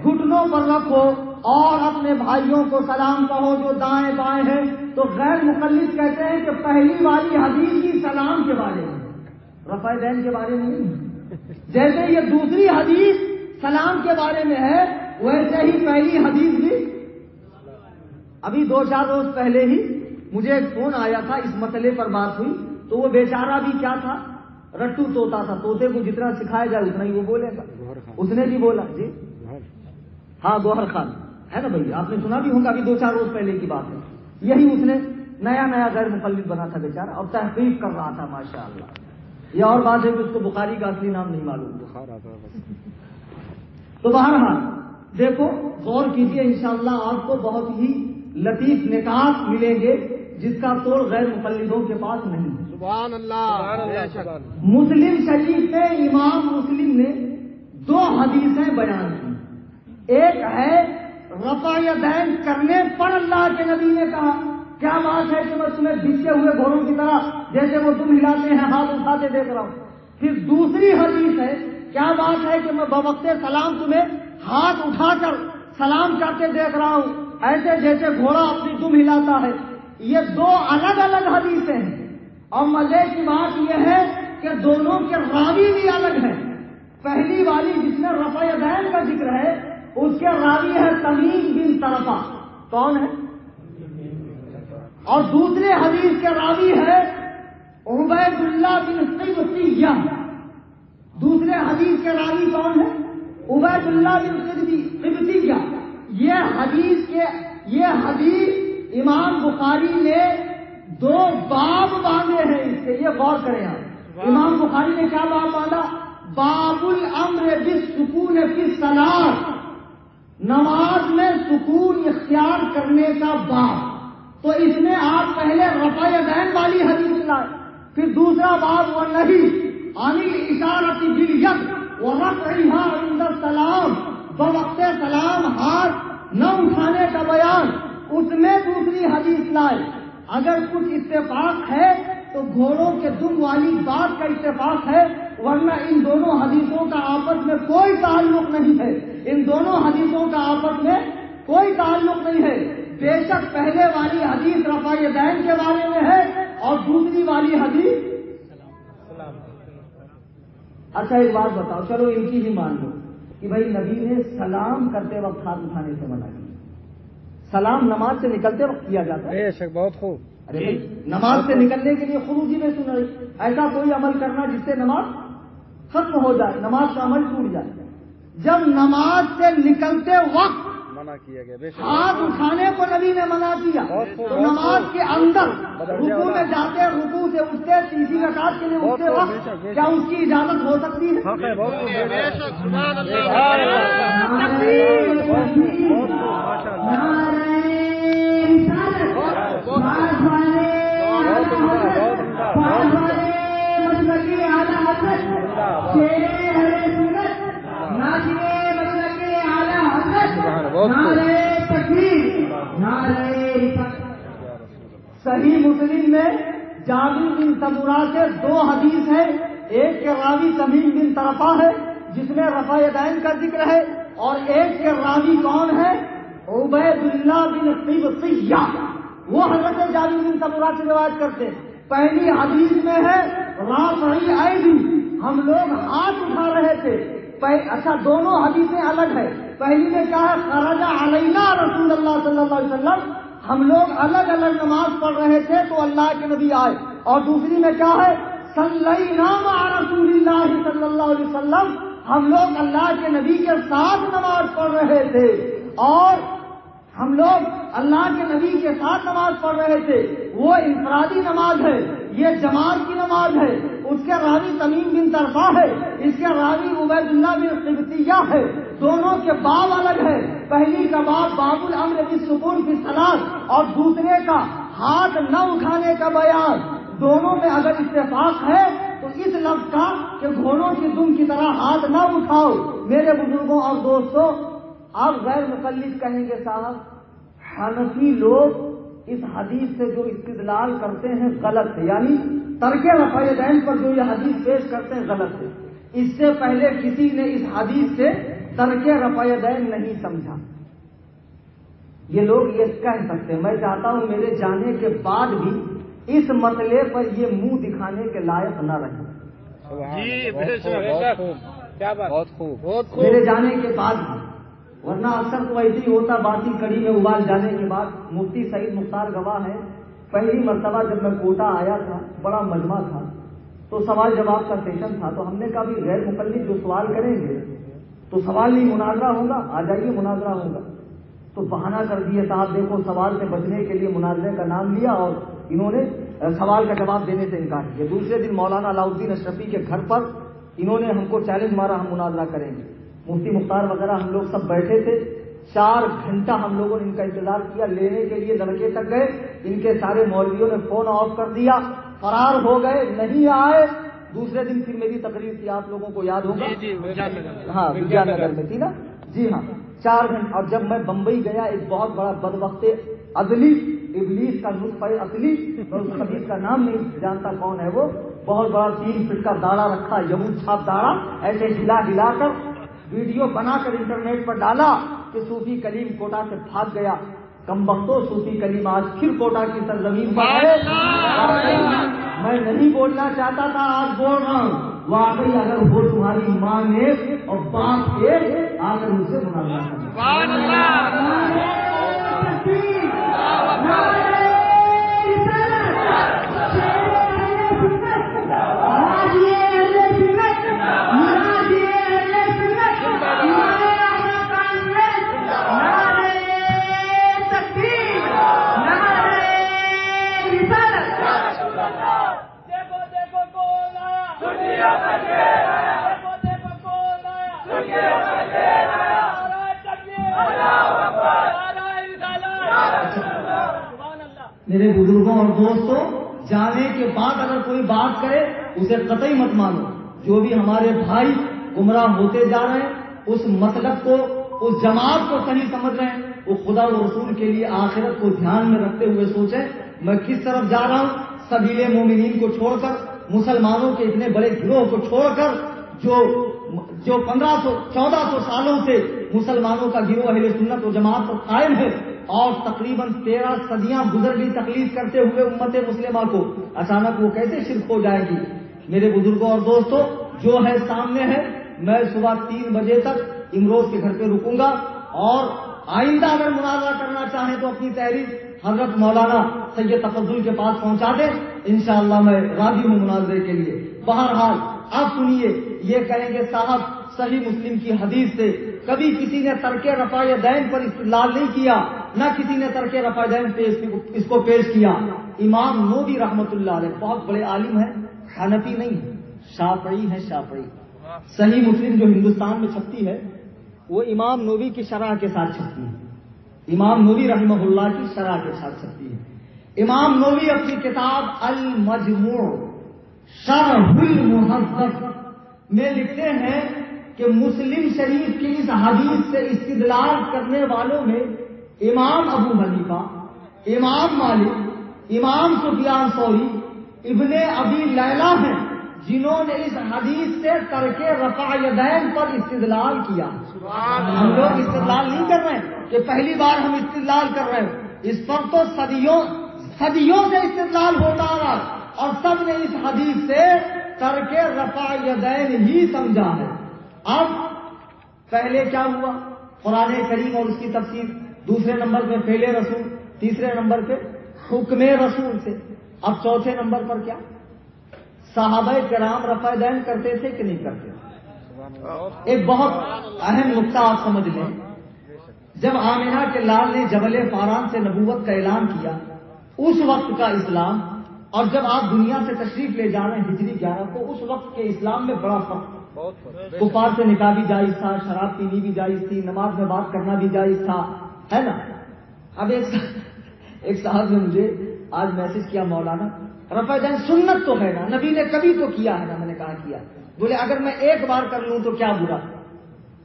Speaker 2: گھٹنوں پر رکھو اور اپنے بھائیوں کو سلام کہو جو دائیں بائیں ہیں۔ تو غیر مقلد کہتے ہیں کہ پہلی والی حدیث کی سلام کے بارے میں، رفع دین کے بارے میں نہیں، جیسے یہ دوسری حدیث سلام کے بارے میں ہے ویسے ہی پہلی حدیث بھی۔ ابھی 2-4 روز پہلے ہی مجھے ایک فون آیا تھا، اس مسئلے پر بات ہوئی، تو وہ بیچارہ بھی کیا تھا، رٹو طوطا تھا، طوطے کو جتنا سکھایا جائے اتنا ہی وہ بولے گا۔ اس نے بھی بولا جی ہاں گوہر خان ہے نا بھائی، آپ نے سنا بھی ہوگا، ابھی 2-4 روز پہلے کی بات ہے، یہی اس نے نیا غیر مقلد بنا تھا بیچارہ اور تحقیق کر رہا تھا ماشاءاللہ۔ یہ اور بات ہے کہ اس کو بخاری کا اصلی نام نہیں معلوم۔ تو بہرحال دیکھو غور کیجئے، انشاءاللہ آپ کو بہت ہی لطیف نکات ملیں گے جس کا توڑ غیر مقلدوں کے پاس نہیں ہے۔
Speaker 5: سبحان اللہ۔
Speaker 2: مسلم شریف میں امام مسلم نے 2 حدیثیں بیان کی، ایک ہے رفع یدین کرنے پر اللہ کے نبی نے کہا کیا بات ہے کہ میں تمہیں بچے ہوئے گھوڑوں کی طرح جیسے وہ تم ہلاتے ہیں ہاتھ اٹھاتے دیکھ رہا ہوں۔ پھر دوسری حدیث ہے کیا بات ہے کہ میں بوقت سلام تمہیں ہاتھ اٹھا کر سلام کرتے دیکھ رہا ہوں ایسے جیسے گھوڑا اپنی دم ہلاتا ہے۔ یہ 2 الگ الگ حدیثیں ہیں اور مزے کی بات یہ ہے کہ دونوں کے راوی بھی الگ ہیں۔ پہلی والی جس میں رفع یدین کا ذکر ہے اس کے راوی ہے تمیم بن طرفہ، کون ہے؟ اور دوسرے حدیث کے راوی ہے عبید اللہ بن قبطیہ۔ دوسرے حدیث کے راوی کون ہے؟ عبید اللہ بن قبطیہ۔ یہ حدیث امام بخاری نے 2 باب باندھے ہیں اس کے، یہ غور کریں آپ۔ امام بخاری نے کیا باب باندھا؟ باب الامر بالسکون فی الصلاۃ، نماز میں سکون اختیار کرنے کا باب۔ تو اس میں آپ پہلے رفع یدین والی حدیث لائے، پھر دوسرا باب والنہی عن الاشارۃ بالید ورفعها عند السلام، بوقت سلام ہاتھ نہ اٹھانے کا بیان، اس میں دوسری حدیث لائے۔ اگر کچھ اتفاق ہے تو گھوڑوں کے دم والی بات کا اتفاق ہے، ورنہ ان دونوں حدیثوں کا آپس میں کوئی تعلق نہیں ہے، ان دونوں حدیثوں کا آپس میں کوئی تعلق نہیں ہے۔ بے شک پہلے والی حدیث رفع یدین کے بارے میں ہے اور دوسری والی حدیث اچھا ایک بات بتاؤ، چلو ان کی ہی مان لو کہ بھائی نبی نے سلام کرتے وقت ہاتھ اٹھانے سے منع کیا، سلام نماز سے نکلتے وقت کیا جاتا ہے۔
Speaker 4: بے شک بہت خوب۔
Speaker 2: ارے بھائی نماز سے نکلنے کے لیے خروجی میں سن رہی، ایسا کوئی عمل کرنا جس سے نماز ختم ہو جائے، نماز کا عمل ٹوٹ جائے۔ جب نماز سے نکلتے وقت
Speaker 4: منع کیا گیا، بے شک
Speaker 2: ہاتھ اٹھانے کو نبی نے منع کیا، تو نماز کے اندر رکوع میں جاتے، رکوع سے اٹھتے، تیسری رکعت کے لیے اٹھتے وقت کیا اس کی اجازت ہو سکتی ہے؟
Speaker 4: حق ہے، بہت خوب،
Speaker 5: بے شک سبحان اللہ
Speaker 2: صحیح مسلم میں جابر بن سمورہ سے دو حدیث ہے، ایک کے راوی تمیم بن طرفہ ہے جس میں رفع یدین کا ذکر ہے، اور ایک کے راوی کون ہے؟ عبید اللہ بن قبطیہ، وہ حضرت جابر بن سمورہ سے روایت کرتے۔ پہلی حدیث میں ہے رافعی ایدی، ہم لوگ ہاتھ اٹھا رہے تھے۔ اچھا دونوں حدیثیں الگ ہے، پہلی میں کیا ہے؟ خرج علینا رسول اللہ صلی اللہ علیہ وسلم، ہم لوگ الگ الگ نماز پڑھ رہے تھے تو اللہ کے نبی آئے، اور دوسری میں کیا ہے؟ صلینا مع رسول اللہ صلی اللہ علیہ وسلم، ہم لوگ اللہ کے نبی کے ساتھ نماز پڑھ رہے تھے، اور ہم لوگ اللہ کے نبی کے ساتھ نماز پڑھ رہے تھے۔ وہ انفرادی نماز ہے، یہ جماعت کی نماز ہے، اس کے راوی تمیم بن طرفہ ہے، اس کے راوی عبید اللہ بن قبطیہ ہے، دونوں کے باب الگ ہے، پہلی کا باب باب الامر بالسکون فی الصلاۃ اور دوسرے کا ہاتھ نہ اٹھانے کا بیان۔ دونوں میں اگر اتفاق ہے تو اس لفظ کا کہ گھوڑوں کی دم کی طرح ہاتھ نہ اٹھاؤ، میرے بزرگوں اور دوستوں آپ غیر مقلد کہیں گے صاحب، حنفی لوگ اس حدیث سے جو استدلال کرتے ہیں غلط ہے، یعنی ترک رفع یدین پر جو یہ حدیث پیش کرتے ہیں غلط ہے۔ اس سے پہلے کسی نے اس حدیث سے ترک رفع یدین نہیں سمجھا۔ یہ لوگ یہ کہہ سکتے ہیں، میں چاہتا ہوں میرے جانے کے بعد بھی اس مسئلے پر یہ منہ دکھانے کے لائق نہ رہے۔
Speaker 5: جی بے شک،
Speaker 4: کیا بات، بہت خوب،
Speaker 5: بہت خوب۔
Speaker 2: میرے جانے کے بعد بھی، ورنہ اکثر تو ایسے ہی ہوتا، باسی کڑی میں ابال جانے کے بعد۔ مفتی سعید مختار گواہ ہے، پہلی مرتبہ جب میں کوٹا آیا تھا، بڑا مجمع تھا، تو سوال جواب کا سیشن تھا، تو ہم نے کہا بھی غیر مقلد جو سوال کریں گے تو سوال نہیں مناظرہ ہوگا، آ جائیے مناظرہ ہوگا۔ تو بہانہ کر دیے صاحب، دیکھو سوال سے بچنے کے لیے مناظرے کا نام لیا اور انہوں نے سوال کا جواب دینے سے انکار کیا۔ دوسرے دن مولانا علاؤالدین اشرفی کے گھر پر انہوں نے ہم کو چیلنج مارا، ہم مناظرہ کریں گے۔ مفتی مختار وغیرہ ہم لوگ سب بیٹھے تھے، 4 گھنٹہ ہم لوگوں نے ان کا انتظار کیا، لینے کے لیے لڑکے تک گئے، ان کے سارے مولویوں نے فون آف کر دیا، فرار ہو گئے، نہیں آئے۔ دوسرے دن پھر میری تقریر تھی، آپ لوگوں کو یاد ہوگا، ہاں وجیا نگر میں تھی نا، جی ہاں 4 گھنٹے۔ اور جب میں بمبئی گیا، ایک بہت بڑا بدبخت عدلی ابلیس کا نطفہ اصلی، میں اس حدیث کا نام نہیں جانتا کون ہے وہ، بہت بڑا 3 فٹ کا داڑا رکھا، یہود چھاپ داڑا، ایسے ہلا ہلا کر ویڈیو بنا کر انٹرنیٹ پر ڈالا کہ صوفی کلیم کوٹا سے بھاگ گیا۔ کمبختو صوفی کلیم آج پھر کوٹا کی سرزمین پر ہے۔ میں نہیں بولنا چاہتا تھا، آج بول رہا ہوں، واقعی اگر وہ تمہاری ماں نے اور باپ کے آ کر مجھ سے میرے بزرگوں اور دوستوں، جانے کے بعد اگر کوئی بات کرے اسے قطعی مت مانو۔ جو بھی ہمارے بھائی گمراہ ہوتے جا رہے ہیں، اس مسلک کو، اس جماعت کو صحیح سمجھ رہے ہیں، وہ خدا و رسول کے لیے آخرت کو دھیان میں رکھتے ہوئے سوچیں میں کس طرف جا رہا ہوں۔ سبیل مومنین کو چھوڑ کر، مسلمانوں کے اتنے بڑے گروہ کو چھوڑ کر، جو 1400 سالوں سے مسلمانوں کا گروہ اہل سنت و جماعت پر قائم ہے، اور تقریباً 13 صدیاں گزر گئی تکلیف کرتے ہوئے امت مسلمہ کو، اچانک وہ کیسے شرک ہو جائے گی؟ میرے بزرگوں اور دوستوں، جو ہے سامنے ہے، میں صبح 3 بجے تک امروز کے گھر پہ رکوں گا، اور آئندہ اگر مناظرہ کرنا چاہیں تو اپنی تحریر حضرت مولانا سید تفضل کے پاس پہنچا دیں، انشاءاللہ میں راضی ہوں مناظرے کے لیے۔ بہرحال آپ سنیے، یہ کہیں گے صاحب صحیح مسلم کی حدیث سے کبھی کسی نے ترک رفع یدین پر استدلال نہیں کیا، نہ کسی نے ترک رفع یدین پہ اس کو پیش کیا۔ امام نووی رحمۃ اللہ علیہ بہت بڑے عالم ہیں، حنفی نہیں ہے، شافعی ہے، شافعی۔ صحیح مسلم جو ہندوستان میں چھپتی ہے وہ امام نووی کی شرح کے ساتھ چھپتی ہے، امام نووی رحمہ اللہ کی شرح کے ساتھ چھپتی ہے۔ امام نووی اپنی کتاب المجموع شرح المہذب میں لکھتے ہیں کہ مسلم شریف کی اس حدیث سے استدلال کرنے والوں میں امام ابو حنیفہ، امام مالک، امام سفیان ثوری، ابن ابی لیلہ ہیں، جنہوں نے اس حدیث سے ترک رفع یدین پر استدلال کیا۔ ہم لوگ استدلال نہیں کر رہے ہیں کہ پہلی بار ہم استدلال کر رہے ہیں، اس پر تو صدیوں سے استدلال ہوتا رہا، اور سب نے اس حدیث سے ترک رفع یدین ہی سمجھا ہے۔ اب پہلے کیا ہوا؟ قرآن کریم اور اس کی تفسیر، دوسرے نمبر پہ فعل رسول، تیسرے نمبر پہ حکم رسول سے، اب چوتھے نمبر پر کیا؟ صحابہ کرام رفع یدین کرتے تھے کہ نہیں کرتے؟ ایک بہت اہم نقطہ آپ سمجھ لیں، جب آمنہ کے لال نے جبل فاران سے نبوت کا اعلان کیا، اس وقت کا اسلام اور جب آپ دنیا سے تشریف لے جا رہے ہیں ہجری 11 کو، اس وقت کے اسلام میں بڑا فرق، کفار سے نکاح بھی جائز تھا، شراب پینی بھی جائز تھی، نماز میں بات کرنا بھی جائز تھا، ہے نا؟ اب ایک صاحب نے مجھے آج میسج کیا، مولانا رفع یدین سنت تو ہے نا، نبی نے کبھی تو کیا ہے نا؟ میں نے کہا کیا۔ بولے اگر میں ایک بار کر لوں تو کیا برا؟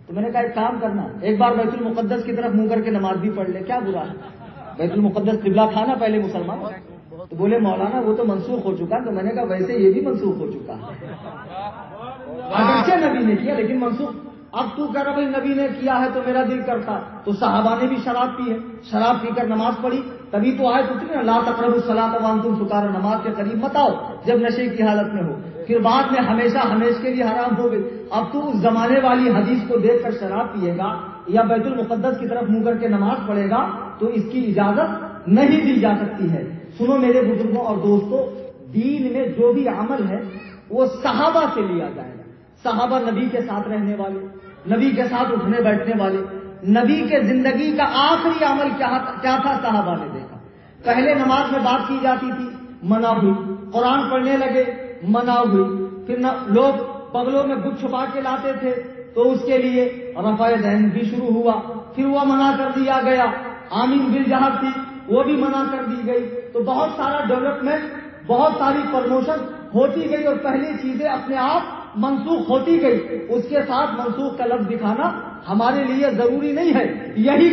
Speaker 2: تو میں نے کہا ایک کام کرنا، ایک بار بیت المقدس کی طرف منہ کر کے نماز بھی پڑھ لے، کیا برا ہے؟ بیت المقدس قبلہ تھا نا پہلے مسلمان۔ تو بولے مولانا وہ تو منسوخ ہو چکا۔ تو میں نے کہا ویسے یہ بھی منسوخ ہو چکا ہے، اگرچہ نبی نے کیا لیکن منسوخ۔ اب تو کہہ رہا بھائی نبی نے کیا ہے تو میرا دل کرتا، تو صحابہ نے بھی شراب پی ہے، شراب پی کر نماز پڑھی، تبھی تو آئے تو نا لا تقربوا الصلاۃ وانتم سکارى، نماز کے قریب مت آؤ جب نشے کی حالت میں ہو۔ پھر بعد میں ہمیشہ کے لیے حرام ہو گئی۔ اب تو اس زمانے والی حدیث کو دیکھ کر شراب پیے گا یا بیت المقدس کی طرف منہ کر کے نماز پڑھے گا تو اس کی اجازت نہیں دی جا سکتی ہے۔ سنو میرے بزرگوں اور دوستوں، دین میں جو بھی عمل ہے وہ صحابہ سے لیا جائے گا۔ صحابہ نبی کے ساتھ رہنے والے، نبی کے ساتھ اٹھنے بیٹھنے والے، نبی کے زندگی کا آخری عمل کیا تھا صحابہ نے دیکھا۔ پہلے نماز میں بات کی جاتی تھی، منع ہوئی، قرآن پڑھنے لگے، منع ہوئی، پھر لوگ بغلوں میں گچھ چھپا کے لاتے تھے تو اس کے لیے رفع یدین بھی شروع ہوا، پھر وہ منع کر دیا گیا۔ آمین بالجہر تھی، وہ بھی منع کر دی گئی۔ تو بہت سارا ڈیولپمنٹ، بہت ساری پروموشن ہوتی گئی اور پہلی چیزیں اپنے آپ منسوخ ہوتی گئی۔ اس کے ساتھ منسوخ کا لفظ دکھانا ہمارے لیے ضروری نہیں ہے، یہی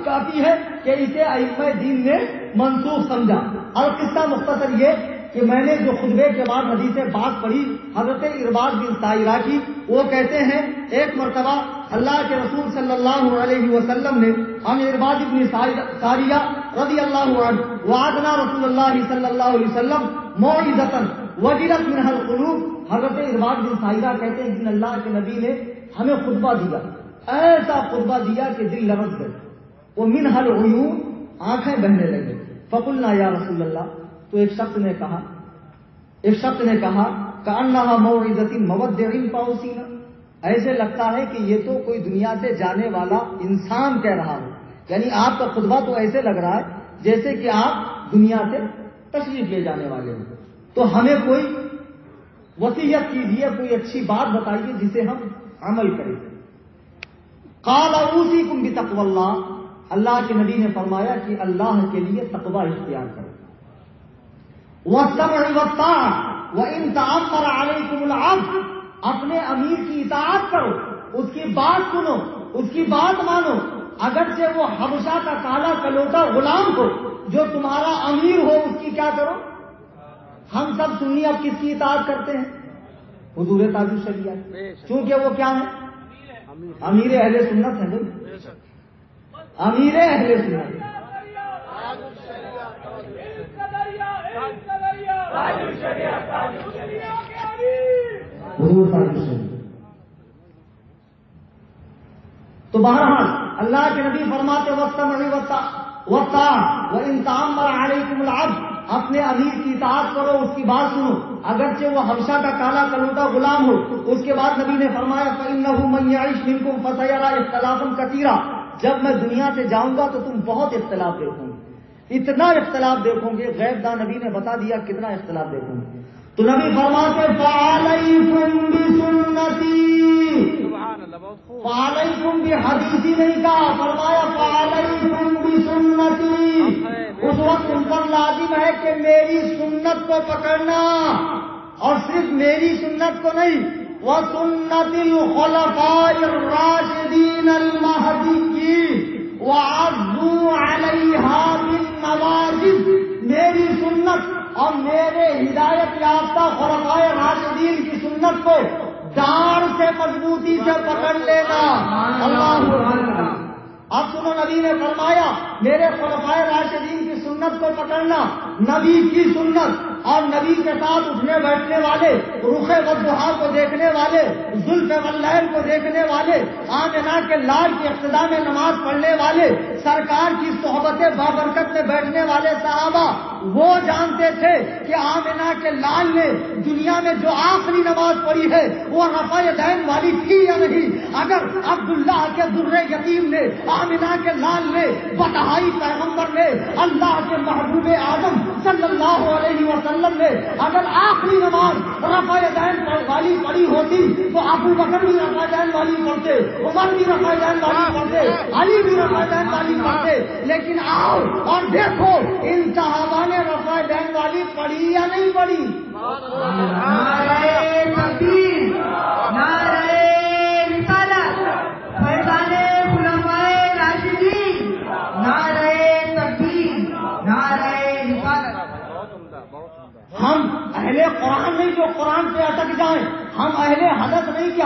Speaker 2: کافی ہے کہ اسے ائمہ دین نے منسوخ سمجھا۔ اور قصہ مختصر یہ کہ میں نے جو خطبے کے بعد حدیث بات پڑھی حضرت ارباض بن سائرہ کی، وہ کہتے ہیں ایک مرتبہ اللہ کے رسول صلی اللہ علیہ وسلم نے ہم ارباض بن ساریہ رضی اللہ عنہ وعدنا رسول اللہ صلی اللہ علیہ وسلم موعظۃ وجلت منها القلوب، حضرت ارباض بن سائرہ کہتے ہیں کہ اللہ کے نبی نے ہمیں خطبہ دیا، ایسا خطبہ دیا کہ دل لرز گئے، وہ منها العیون، آنکھیں بہنے لگے۔ فقلنا یا رسول اللہ، تو ایک شخص نے کہا کأنها موعظۃ مودع فاوصینا، ایسے لگتا ہے کہ یہ تو کوئی دنیا سے جانے والا انسان کہہ رہا ہو، یعنی آپ کا خطبہ تو ایسے لگ رہا ہے جیسے کہ آپ دنیا سے تشریف لے جانے والے ہو، تو ہمیں کوئی وصیت کیجیے، کوئی اچھی بات بتائیے جسے ہم عمل کریں۔ قال اوصیکم بتقوی اللہ، اللہ کے نبی نے فرمایا کہ اللہ کے لیے تقوی اختیار کرو، والسمع والطاعة وإن تأمر عليكم العبد، اپنے امیر کی اطاعت کرو، اس کی بات سنو، اس کی بات مانو، اگرچہ وہ حبشہ کا کالا کلوٹا غلام ہو، جو تمہارا امیر ہو اس کی کیا کرو؟ ہم سب سنی اب کس کی اطاعت کرتے ہیں؟ حضور تاج الشریعہ، چونکہ وہ کیا ہے؟ امیر اہل سنت ہے بھائی، امیر اہل سنت۔ حضور تاج الشریعہ۔ تو بہرحال اللہ کے نبی فرماتے وقت وَإِن تَعَمَّرَ عَلَيْكُمُ الْعَبْدُ، اپنے امیر کی اطاعت کرو، اس کی بات سنو، اگرچہ وہ حبشہ کا کالا کلوٹا غلام ہو۔ اس کے بعد نبی نے فرمایا فَإِنَّهُ مَن يَعِشْ مِنكُمْ فَسَيَرَىٰ اخْتِلَافًا كَثِيرًا، جب میں دنیا سے جاؤں گا تو تم بہت اختلاف دیکھو گے، اتنا اختلاف دیکھو گے، غیب داں نبی نے بتا دیا کتنا اختلاف دیکھو گے۔ تو نبی فرماتے فَعَلَيْكُمْ بِسُنَّتِي، فَعَلَيْكُمْ بِحَدِيثِ نہیں کہا، فرمایا فَعَلَيْكُمْ بِسُنَّتِي، اس وقت ان پر لازم ہے کہ میری سنت کو پکڑنا، اور صرف میری سنت کو نہیں، وَسُنَّتِ الْخُلَفَاءِ الرَّاشِدِينَ الْمَهْدِيِّينَ وَعَضُّوا عَلَيْهَا بِالنَّوَاجِذِ، میری سنت اور میرے ہدایت یافتہ خلفائے راشدین کی سنت کو ڈاڑ سے مضبوطی سے پکڑ لینا۔ اللہ اکبر۔ اب سنو، نبی نے فرمایا میرے خلفائے راشدین کی سنت کو پکڑنا، نبی کی سنت اور نبی کے ساتھ اٹھنے بیٹھنے والے، رخ والضحیٰ کو دیکھنے والے، زلف واللیل کو دیکھنے والے، آمنہ کے لال کی اقتداء میں نماز پڑھنے والے، سرکار کی صحبت بابرکت میں بیٹھنے والے صحابہ وہ جانتے تھے کہ آمنہ کے لال نے دنیا میں جو آخری نماز پڑھی ہے وہ رفع یدین والی تھی یا نہیں۔ اگر عبداللہ کے در یتیم نے، آمنہ کے لال نے، بتہائی پیغمبر نے، اللہ کے محبوب اعظم صلی اللہ علیہ وسلم نے اگر آخری نماز رفع یدین والی پڑھی ہوتی تو ابو بکر بھی رفع یدین والی پڑھتے، عمر بھی رفع یدین والی پڑھتے، علی بھی رفع یدین والی پڑھتے، لیکن آؤ اور دیکھو ان صحابہ نے رفع یدین والی پڑھی یا نہیں پڑھی؟
Speaker 3: نعرہ تکبیر، نعرہ رسالت، فیضان خلفائے راشدین، نعرہ تکبیر، نعرہ رسالت۔
Speaker 2: ہم اہل قرآن نہیں جو قرآن سے اٹک جائیں، ہم اہل حدث نہیں کہ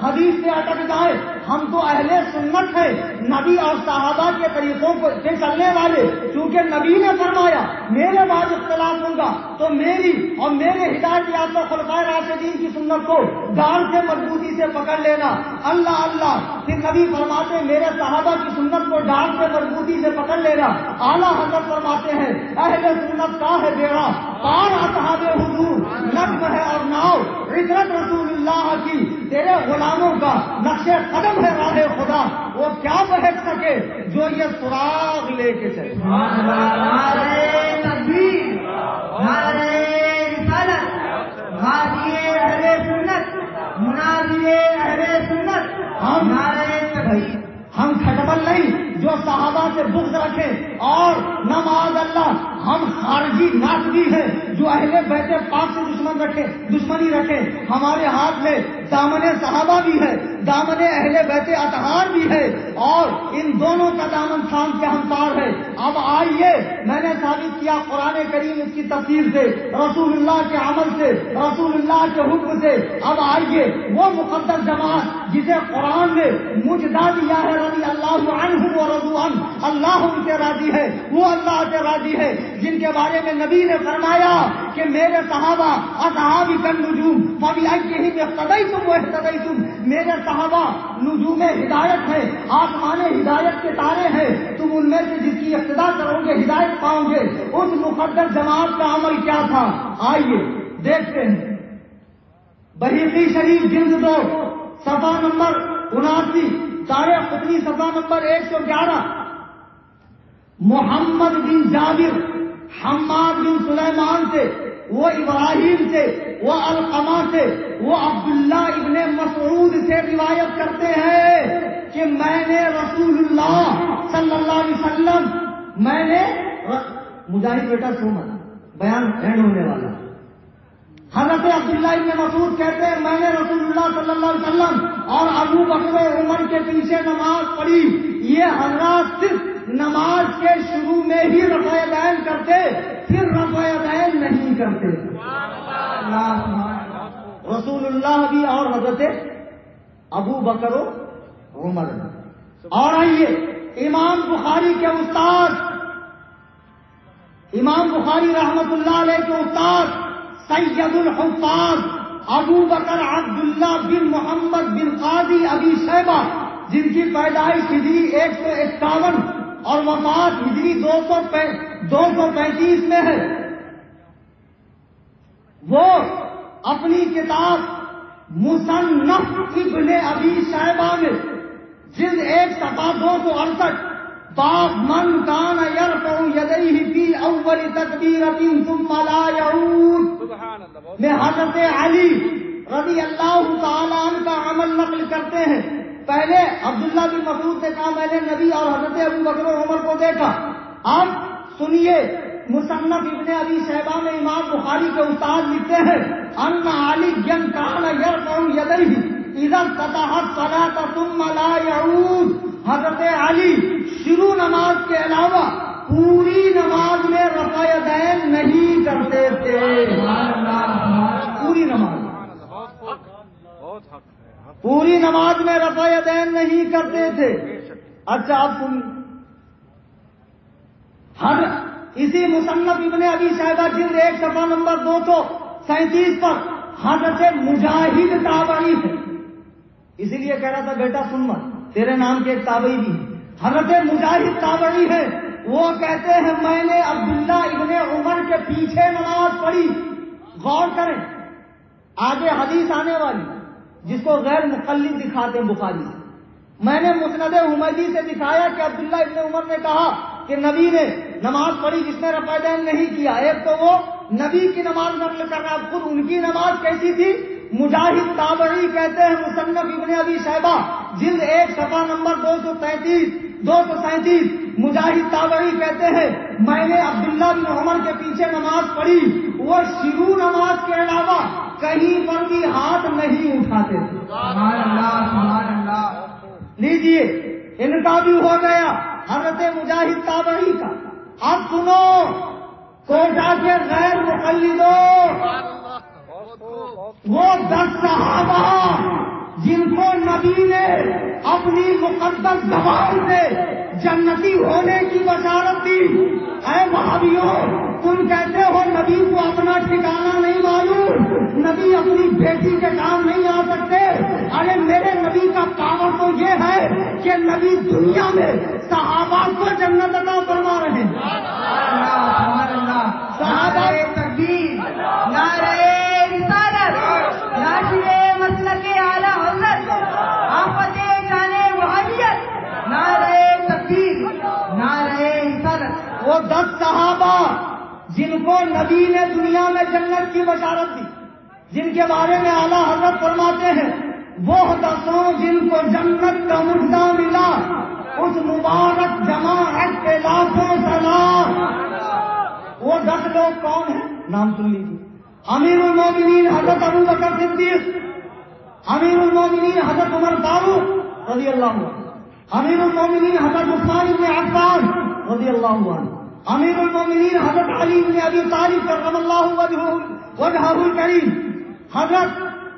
Speaker 2: حدیث سے اٹک جائیں، ہم تو اہل سنت ہیں، نبی اور صحابہ کے طریقوں سے چلنے والے، کیونکہ نبی نے فرمایا میرے بعد اختلاف ہوگا تو میری اور میرے ہدایت یافتہ خلفائے راشدین کی سنت کو ڈاڑ سے مضبوطی سے پکڑ لینا۔ اللہ اللہ، پھر نبی فرماتے میرے صحابہ کی سنت کو ڈاڑ سے مضبوطی سے پکڑ لینا۔ اعلیٰ حضرت فرماتے ہیں اہل سنت کا ہے بیڑا پار اصحاب حضور، نظم ہے اور ناؤ عزت رسول اللہ کی، تیرے غلاموں کا نقش قدم ہے راہ خدا، وہ کیا بہت سکے جو یہ سراغ لے کے چلے۔
Speaker 3: نعرہ تکبیر، نعرہ رسالت، غازی اہل سنت، مناظر اہل سنت، نعرہ تکبیر۔
Speaker 2: ہم کھٹبل نہیں جو صحابہ سے بغض رکھیں، اور نہ معاذ اللہ ہم خارجی ناصبی ہیں جو اہل بیت پاک سے دشمنی رکھیں۔ ہمارے ہاتھ میں دامن صحابہ بھی ہے، دامن اہل بیت اطہار بھی ہے، اور ان دونوں کا دامن تھام کے ہم تار ہے۔ اب آئیے، میں نے ثابت کیا قرآن کریم اس کی تفسیر سے، رسول اللہ کے عمل سے، رسول اللہ کے حکم سے۔ اب آئیے وہ مقدس جماعت جسے قرآن نے مجدہ دیا ہے رضی اللہ عنہم ورضوا عنہ، اللہ ان سے راضی ہے، وہ اللہ سے راضی ہے، جن کے بارے میں نبی نے فرمایا کہ میرے صحابہ اصحابی کالنجوم فبأیہم اقتدیتم واہتدیتم، میرے صحابہ نجوم ہدایت ہے، آسمان ہدایت کے تارے ہیں، تم ان میں سے جس کی اقتداء کرو گے ہدایت پاؤ گے۔ اس مقدس جماعت کا عمل کیا تھا؟ آئیے دیکھتے ہیں۔ بحیقی شریف جلد 2 صفحہ نمبر 79، دار قطنی صفحہ نمبر 111، محمد بن جابر حماد بن سلیمان سے، وہ ابراہیم سے، وہ علقمہ سے، وہ عبداللہ ابن مسعود سے روایت کرتے ہیں کہ میں نے رسول اللہ صلی اللہ علیہ وسلم، میں نے مجاہد بیٹا سومن بیان اینڈ ہونے والا، حضرت عبداللہ ابن مسعود کہتے ہیں میں نے رسول اللہ صلی اللہ علیہ وسلم اور ابو بکر و عمر کے پیچھے نماز پڑھی، یہ حضرات صرف نماز کے شروع میں ہی رفع یدین کرتے، پھر رفع یدین نہیں کرتے۔ رسول اللہ بھی اور حضرت ابو بکر و عمر. اور آئیے امام بخاری کے استاد، امام بخاری رحمت اللہ علیہ کے استاد سید الحفاظ ابو بکر عبداللہ بن محمد بن قاضی ابی شیبہ، جن کی پیدائش ہجری 151 اور وفات ہجری 235 میں ہے، وہ اپنی کتاب مصنف ابن ابی شیبہ میں جلد 1 صفحہ 268 باب من کان یرفع یدیہ فی اول تکبیرۃ ثم لا یعود میں حضرت علی رضی اللہ تعالیٰ عنہ کا عمل نقل کرتے ہیں. پہلے عبداللہ بن مسعود نے کہا میں نے نبی اور حضرت ابو بکر و عمر کو دیکھا. اب سنیے مصنف ابن ابی شیبہ میں امام بخاری کے استاد لکھتے ہیں ان علی کان یرفع یدیہ اذا افتتح الصلاۃ ثم لا یعود. حضرت علی شروع نماز کے علاوہ پوری نماز میں رفع یدین نہیں کرتے تھے. پوری نماز پوری نماز میں رفع یدین نہیں کرتے تھے. اچھا آپ سنیے، اسی مصنف ابن ابی شیبہ جلد 1 صفحہ نمبر 237 پر حضرت مجاہد تابعی ہے، اسی لیے کہہ رہا تھا بیٹا سن مت، تیرے نام کے ایک تابعی بھی حضرت مجاہد تابعی ہے. وہ کہتے ہیں میں نے عبداللہ ابن عمر کے پیچھے نماز پڑھی. غور کریں، آگے حدیث آنے والی جس کو غیر مقلد دکھاتے ہیں بخاری سے. میں نے مسند حمیدی سے دکھایا کہ عبداللہ ابن عمر نے کہا کہ نبی نے نماز پڑھی جس نے رفع یدین نہیں کیا. ایک تو وہ نبی کی نماز نقل کر رہا، خود ان کی نماز کیسی تھی؟ مجاہد تابعی کہتے ہیں مصنف ابن ابی شیبہ جلد 1 صفحہ نمبر 237 مجاہد تابعی کہتے ہیں میں نے عبداللہ بن عمر کے پیچھے نماز پڑھی، وہ شروع نماز کے علاوہ کہیں پر بھی ہاتھ نہیں اٹھاتے تھے. لیجیے ان کا بھی ہو گیا حضرت مجاہد تابعی کا. اب سنو کوٹا کے غیر مقلدوں، وہ 10 صحابہ جن کو نبی نے اپنی مقدس زبان سے جنتی ہونے کی بشارت دی. اے وہابیوں، تم کہتے ہو نبی کو اپنا ٹھکانہ نہیں معلوم، نبی اپنی بیٹی کے کام نہیں آ سکتے. ارے میرے نبی کا پاور تو یہ ہے کہ نبی دنیا میں صحابہ کو جنت عطا فرما رہے ہیں. صحابہ تکبیر،
Speaker 3: نعرہ رسالت، ناشر مسلک اعلی حضرت، آفت جان وحیت، نعرہ تکبیر، نعرہ رسالت.
Speaker 2: وہ 10 صحابہ جن کو نبی نے دنیا میں جنت کی بشارت دی، جن کے بارے میں اعلیٰ حضرت فرماتے ہیں وہ 10 جن کو جنت کا مجدہ ملا، اس مبارک جماعت کے لاکھوں سلام. وہ 10 لوگ کون ہیں؟ نام سن لیجیے. امیر المومنین حضرت ابو بکر صدیق، امیر المومنین حضرت عمر فاروق رضی اللہ عنہ، امیر المومنین حضرت عثمان بن عفان رضی اللہ عنہ، امیر المومنین حضرت علی بن ابی طالب کرم اللہ وجہہ الکریم، حضرت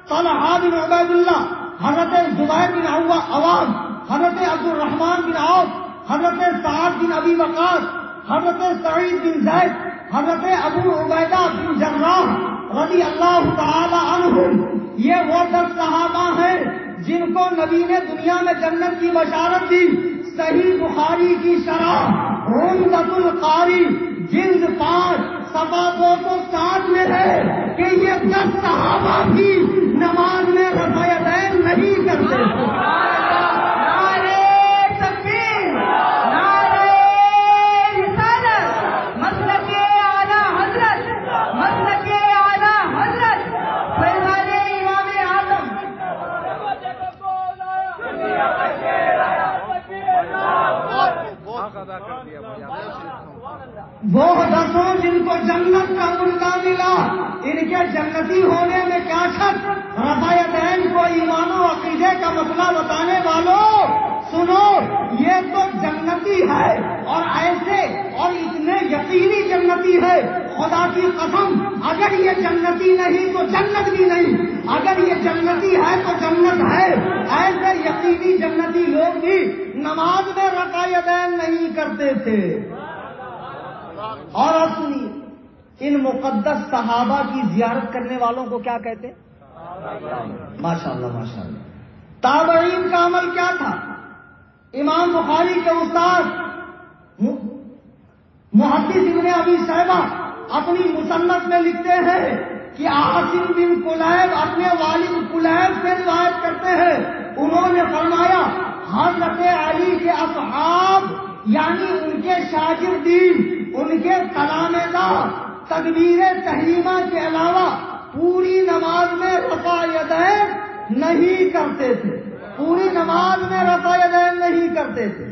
Speaker 2: طلحہ بن عبید اللہ، حضرت زبیر بن عوام، حضرت عبد الرحمن بن عوف، حضرت سعد بن ابی وقاص، حضرت سعید بن زید، حضرت ابو عبیدہ بن جراح رضی اللہ تعالی عنہم. یہ وہ 10 صحابہ ہیں جن کو نبی نے دنیا میں جنت کی بشارت دی. صحیح بخاری کی شرح عمدۃ القاری جلد 5 صفحہ 260 میں ہے کہ یہ 10 صحابہ بھی نماز میں رفع یدین نہیں کرتے. وہ 10 جن کو جنت کا ملکہ ملا، ان کے جنتی ہونے میں کیا شک؟ رفع یدین کو ایمان و عقیدے کا مسئلہ بتانے والوں سنو، یہ تو جنتی ہے، اور ایسے اور اتنے یقینی جنتی جنتی ہے، خدا کی قسم اگر یہ جنتی نہیں تو جنت بھی نہیں، اگر یہ جنتی ہے تو جنت ہے۔ ایسے یقینی جنتی لوگ بھی نماز میں رکعتین نہیں کرتے تھے۔ اور اب سنیے، ان مقدس صحابہ کی زیارت کرنے والوں کو کیا کہتے؟ ماشاء اللہ ماشاء اللہ۔ تابعین کا عمل کیا تھا؟ امام بخاری کے استاد محدث ابن ابی شیبہ اپنی مصنف میں لکھتے ہیں کہ عاصم بن کلیب اپنے والد کلیب سے روایت کرتے ہیں، انہوں نے فرمایا حضرت علی کے اصحاب یعنی ان کے شاگردین، ان کے تلامذہ تکبیر تحریمہ کے علاوہ پوری نماز میں رفع یدین نہیں کرتے تھے، پوری نماز میں رفع یدین نہیں کرتے تھے۔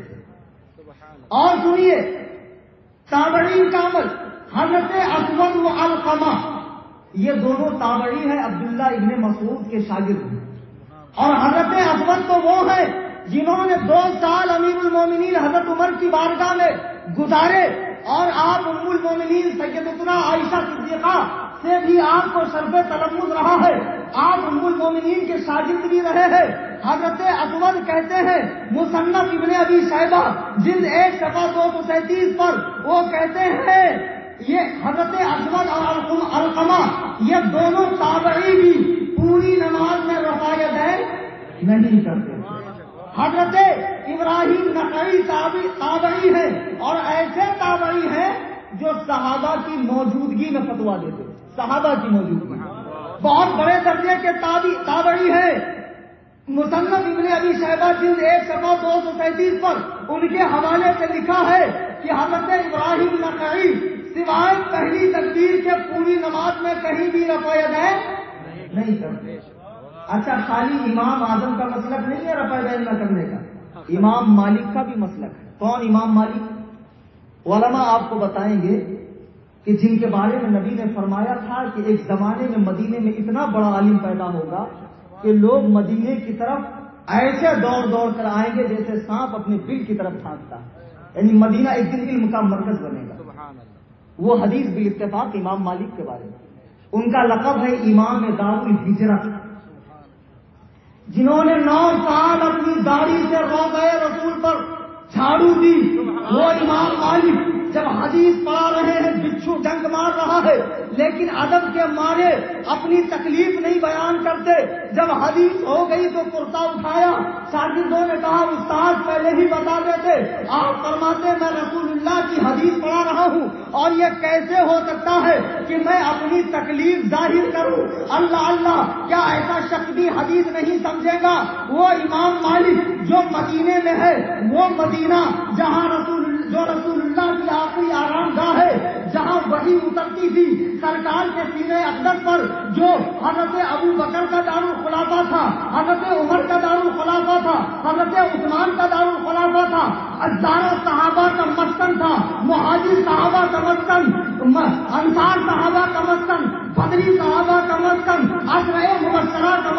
Speaker 2: اور سنیے تابعین کا عمل، حضرت اسود و علقمہ یہ دونوں تابعی ہیں، عبداللہ ابن مسعود کے شاگرد ہیں، اور حضرت اسود تو وہ ہیں جنہوں نے 2 سال امیر المومنین حضرت عمر کی بارگاہ میں گزارے، اور آپ ام المومنین سیدتنا عائشہ صدیقہ سے بھی آپ کو شرف تلمذ رہا ہے، آپ ام المومنین کے شاگرد بھی رہے ہیں۔ حضرت اسود کہتے ہیں مصنف ابن ابی شیبہ جلد 1 صفحہ 237 پر وہ کہتے ہیں یہ حضرت اسود اور علقمہ یہ دونوں تابعی بھی پوری نماز میں رفع یدین نہیں کرتے۔ حضرت ابراہیم نخعی تابعی ہیں، اور ایسے تابعی ہیں جو صحابہ کی موجودگی میں فتوا دیتے، صحابہ کی موجودگی بہت بڑے درجے کے تابعی ہیں۔ مصنف ابن ابی شیبہ جلد 1 صفحہ 237 پر ان کے حوالے سے لکھا ہے کہ حضرت ابراہیم نخعی سوائے پہلی تکبیر کے پوری نماز میں کہیں بھی رفع یدین نہیں کرتے۔ اچھا، خالی امام اعظم کا مسلک نہیں ہے رفع یدین نہ کرنے کا، امام مالک کا بھی مسلک ہے۔ کون امام مالک؟ علماء آپ کو بتائیں گے کہ جن کے بارے میں نبی نے فرمایا تھا کہ ایک زمانے میں مدینے میں اتنا بڑا عالم پیدا ہوگا کہ لوگ مدینے کی طرف ایسے دوڑ کر آئیں گے جیسے سانپ اپنے بل کی طرف بھاگتا ہے، یعنی مدینہ ایک دن علم کا مرکز بنے گا۔ وہ حدیث بھی اتفاق امام مالک کے بارے میں، ان کا لقب ہے امام دار الہجرت، جنہوں نے 9 سال اپنی داڑھی سے روضہ رسول پر جھاڑو دی۔ وہ امام مالک جب حدیث پڑھا رہے ہیں بچھو ڈنک مار رہا ہے، لیکن ادب کے مارے اپنی تکلیف نہیں بیان کرتے۔ جب حدیث ہو گئی تو کرتا اٹھایا، شاگردوں نے کہا استاد پہلے ہی بتا دیتے، آپ فرماتے میں رسول اللہ کی حدیث پڑھا رہا ہوں، اور یہ کیسے ہو سکتا ہے کہ میں اپنی تکلیف ظاہر کروں؟ اللہ اللہ، کیا ایسا شخص بھی حدیث نہیں سمجھے گا؟ وہ امام مالک جو مدینے میں ہے، وہ مدینہ جہاں رسول اللہ کی آخری آرام گاہ ہے، جہاں وحی اترتی تھی سرکار کے سینے اقدس پر، جو حضرت ابو بکر کا دارالخلافہ تھا، حضرت عمر کا دارالخلافہ تھا، حضرت عثمان کا دارالخلافہ تھا، ہزاروں صحابہ کا مسکن تھا، مہاجر صحابہ کا مسکن، انصار صحابہ کا مسکن، بدری صحابہ کا مسکن، عشرہ مبشرہ کا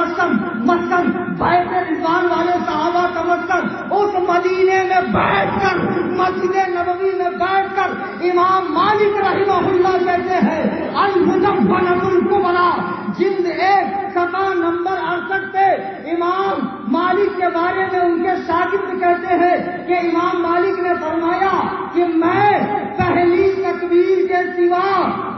Speaker 2: مسکن، بیت رضوان والے صحابہ کا مسکن۔ اس مدینے میں بیٹھ کر، مسجد نبوی میں بیٹھ کر امام مالک رحمہ اللہ کہتے ہیں المجبنۃ الکبریٰ جلد 1 صفحہ نمبر 68 پہ امام مالک کے بارے میں ان کے شاگرد کہتے ہیں کہ امام مالک نے فرمایا کہ میں پہلی تکبیر کے سوا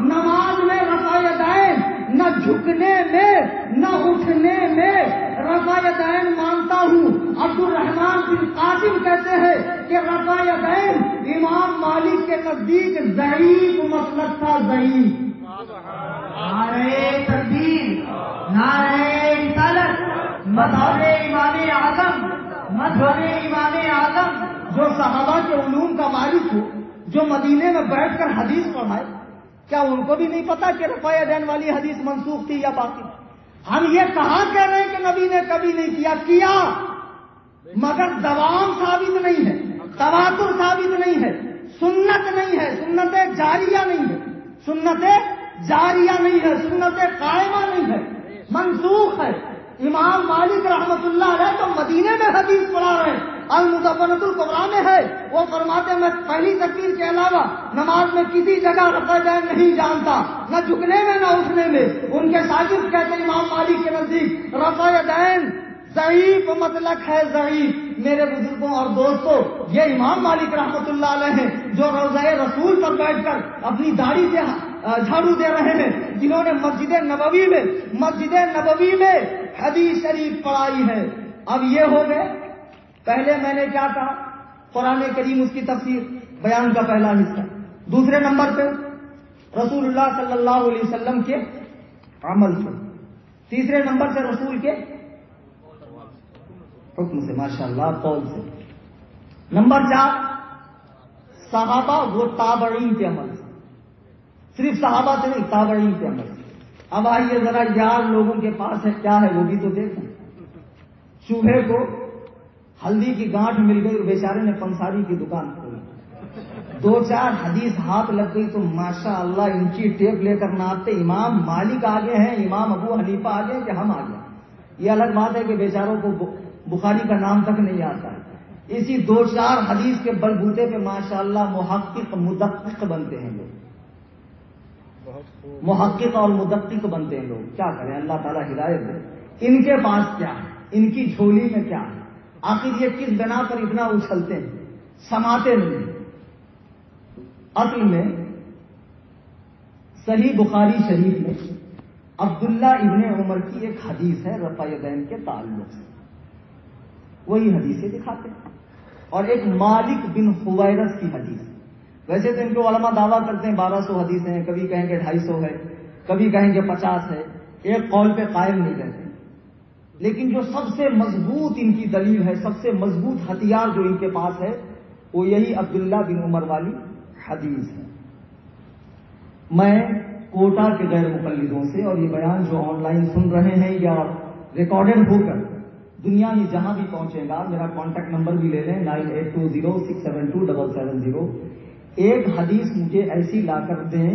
Speaker 2: نماز میں رفع یدین نہ جھکنے میں نہ اٹھنے میں رفع یدین مانتا ہوں۔ عبد الرحمن بن قاسم کہتے ہیں کہ رفع یدین امام مالک کے نزدیک ضعیف مسلک تھا، ضعیف۔
Speaker 3: نعرہ تکبیر، نعرہ رسالت، مذہب امام اعظم، مذہب امام اعظم۔
Speaker 2: جو صحابہ کے علوم کا مالک ہو، جو مدینے میں بیٹھ کر حدیث پڑھائے، کیا ان کو بھی نہیں پتا کہ رفع یدین والی حدیث منسوخ تھی یا باقی؟ ہم یہ کہاں کہہ رہے ہیں کہ نبی نے کبھی نہیں کیا مگر دوام ثابت نہیں ہے، تواتر ثابت نہیں ہے، سنت نہیں ہے، سنت جاریہ نہیں ہے، سنت جاریہ نہیں ہے، سنت قائمہ نہیں ہے، منسوخ ہے۔ امام مالک رحمت اللہ علیہ تو مدینے میں حدیث پڑھا رہے ہیں، المدونۃ الکبریٰ میں ہے، وہ فرماتے ہیں میں پہلی تکبیر کے علاوہ نماز میں کسی جگہ رفع دین نہیں جانتا، نہ جھکنے میں نہ اٹھنے میں۔ ان کے شاگرد کہتے ہیں امام مالک کے نزدیک رفع دین ضعیف مسلک ہے، ضعیف۔ میرے بزرگوں اور دوستوں، یہ امام مالک رحمۃ اللہ علیہ ہیں جو روضہ رسول پر بیٹھ کر اپنی داڑھی سے جھاڑو دے رہے ہیں، جنہوں نے مسجد نبوی میں حدیث شریف پڑھائی ہے۔ اب یہ ہو گئے، پہلے میں نے کیا کہا؟ قرآن کریم، اس کی تفسیر، بیان کا پہلا حصہ۔ دوسرے نمبر پہ رسول اللہ صلی اللہ علیہ وسلم کے عمل سے، تیسرے نمبر سے رسول کے حکم سے، ماشاءاللہ، قول سے، نمبر 4 صحابہ و تابعین کے عمل سے، صرف صحابہ سے نہیں، تابعین کے عمل سے۔ اب آئیے ذرا یار لوگوں کے پاس ہے کیا ہے وہ بھی تو دیکھیں۔ چوہے کو ہلدی کی گانٹھ مل گئی اور بیچارے نے پنساری کی دکان کھولی، 2-4 حدیث ہاتھ لگ گئی تو ماشاءاللہ انچی ٹیپ لے کر ناپتے امام مالک آگے ہیں، امام ابو حنیفہ آگے ہیں کہ ہم آگے۔ یہ الگ بات ہے کہ بیچاروں کو بخاری کا نام تک نہیں آتا ہے، اسی 2-4 حدیث کے بلبوتے پہ ماشاءاللہ محقق مدقق بنتے ہیں لوگ، محقق اور مدقق بنتے ہیں لوگ۔ کیا کریں، اللہ تعالیٰ ہدایت دے۔ ان کے پاس کیا ہے، ان کی جھولی میں کیا ہے، آخر یہ کس بنا پر اتنا اچھلتے ہیں، سماتے نہیں۔ اصل میں صحیح بخاری شریف میں عبداللہ ابن عمر کی ایک حدیث ہے رفع یدین کے تعلق سے، وہی حدیثیں دکھاتے ہیں، اور ایک مالک بن حویرث کی حدیث۔ ویسے تو ان کو علماء دعویٰ کرتے ہیں 1200 حدیثیں ہیں، کبھی کہیں گے 250 ہے، کبھی کہیں گے 50 ہے، ایک قول پہ قائم نہیں رہتے، لیکن جو سب سے مضبوط ان کی دلیل ہے، سب سے مضبوط ہتھیار جو ان کے پاس ہے، وہ یہی عبداللہ بن عمر والی حدیث ہے۔ میں کوٹا کے غیر مقلدوں سے، اور یہ بیان جو آن لائن سن رہے ہیں یا ریکارڈڈ ہو کر دنیا میں جہاں بھی پہنچے گا، میرا کانٹیکٹ نمبر بھی لے لیں 9820672770۔ ایک حدیث مجھے ایسی لا کر دیں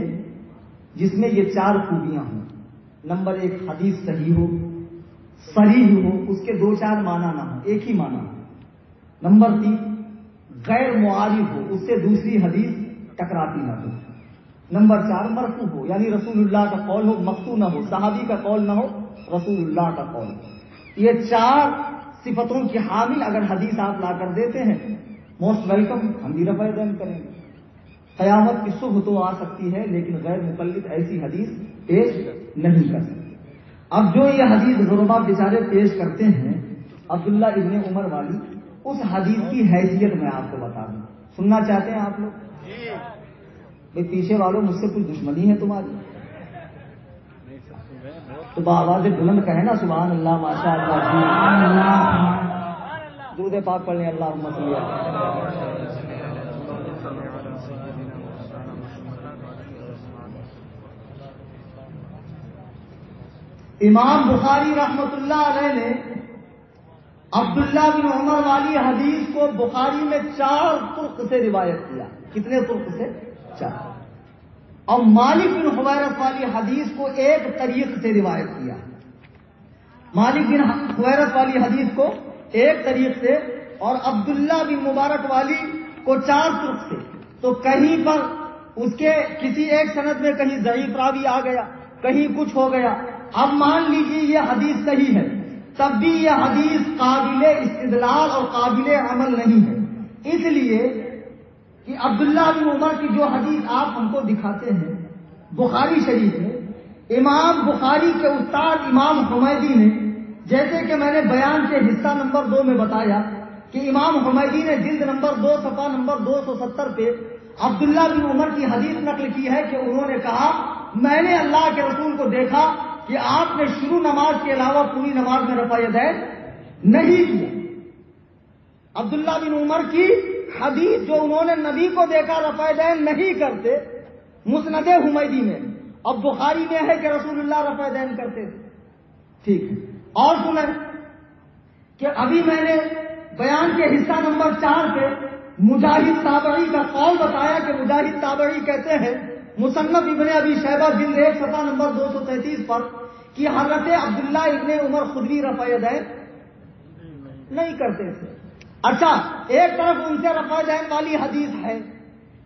Speaker 2: جس میں یہ 4 خوبیاں ہوں۔ نمبر 1، حدیث صحیح ہو، صریح ہو، اس کے 2-4 معنی نہ ہو، ایک ہی معنی ہو۔ نمبر 3، غیر معارض ہو، اس سے دوسری حدیث ٹکراتی نہ ہو۔ نمبر 4، مرفوع ہو، یعنی رسول اللہ کا قول ہو، مقطوع نہ ہو، صحابی کا قول نہ ہو، رسول اللہ کا قول ہو۔ یہ 4 صفتوں کی حامل اگر حدیث آپ لا کر دیتے ہیں، موسٹ ویلکم، ہم بھی رفع دین کریں گے۔ قیامت کی صبح تو آ سکتی ہے، لیکن غیر مقلد ایسی حدیث پیش نہیں کر سکتے۔ اب جو یہ حدیث غربا بیچارے پیش کرتے ہیں عبداللہ ابن عمر والی، اس حدیث کی حیثیت میں آپ کو بتا دوں، سننا چاہتے ہیں آپ لوگ؟ بھائی پیچھے والوں مجھ سے کچھ دشمنی ہے تمہاری؟ تو بآواز بلند کہے نا سبحان اللہ، ماشاء اللہ، درود پاک پڑھ لیں، اللہم صلی علی۔ امام بخاری رحمت اللہ علیہ نے عبداللہ بن عمر والی حدیث کو بخاری میں 4 طرق سے روایت کیا۔ کتنے طرق سے؟ 4۔ اور مالک بن حویرث والی حدیث کو 1 طریق سے روایت کیا۔ مالک بن حویرث والی حدیث کو 1 طریق سے، اور عبداللہ بن مبارک والی کو 4 طرق سے۔ تو کہیں پر اس کے کسی ایک سند میں کہیں ضعیف راوی آ گیا، کہیں کچھ ہو گیا۔ اب مان لیجیے یہ حدیث صحیح ہے، تب بھی یہ حدیث قابل استدلال اور قابل عمل نہیں ہے، اس لیے کہ عبداللہ بن عمر کی جو حدیث آپ ہم کو دکھاتے ہیں بخاری شریف میں، امام بخاری کے استاد امام حمیدی نے، جیسے کہ میں نے بیان کے حصہ نمبر 2 میں بتایا کہ امام حمیدی نے جلد نمبر 2 صفحہ نمبر 270 پہ عبداللہ بن عمر کی حدیث نقل کی ہے کہ انہوں نے کہا میں نے اللہ کے رسول کو دیکھا کہ آپ نے شروع نماز کے علاوہ پوری نماز میں رفع یدین نہیں کیا۔ عبداللہ بن عمر کی حدیث جو انہوں نے نبی کو دیکھا رفع یدین نہیں کرتے، مسند حمیدی میں، اب بخاری میں ہے کہ رسول اللہ رفع یدین کرتے تھے۔ ٹھیک ہے، اور سنیں کہ ابھی میں نے بیان کے حصہ نمبر 4 پہ مجاہد تابعی کا قول بتایا کہ مجاہد تابعی کہتے ہیں مصنف ابن ابی شیبہ جلد 1 صفحہ نمبر 233 پر کہ حضرت عبداللہ ابن عمر خود بھی رفع یدین نہیں کرتے تھے۔ اچھا، ایک طرف ان سے رفع دین والی حدیث ہے،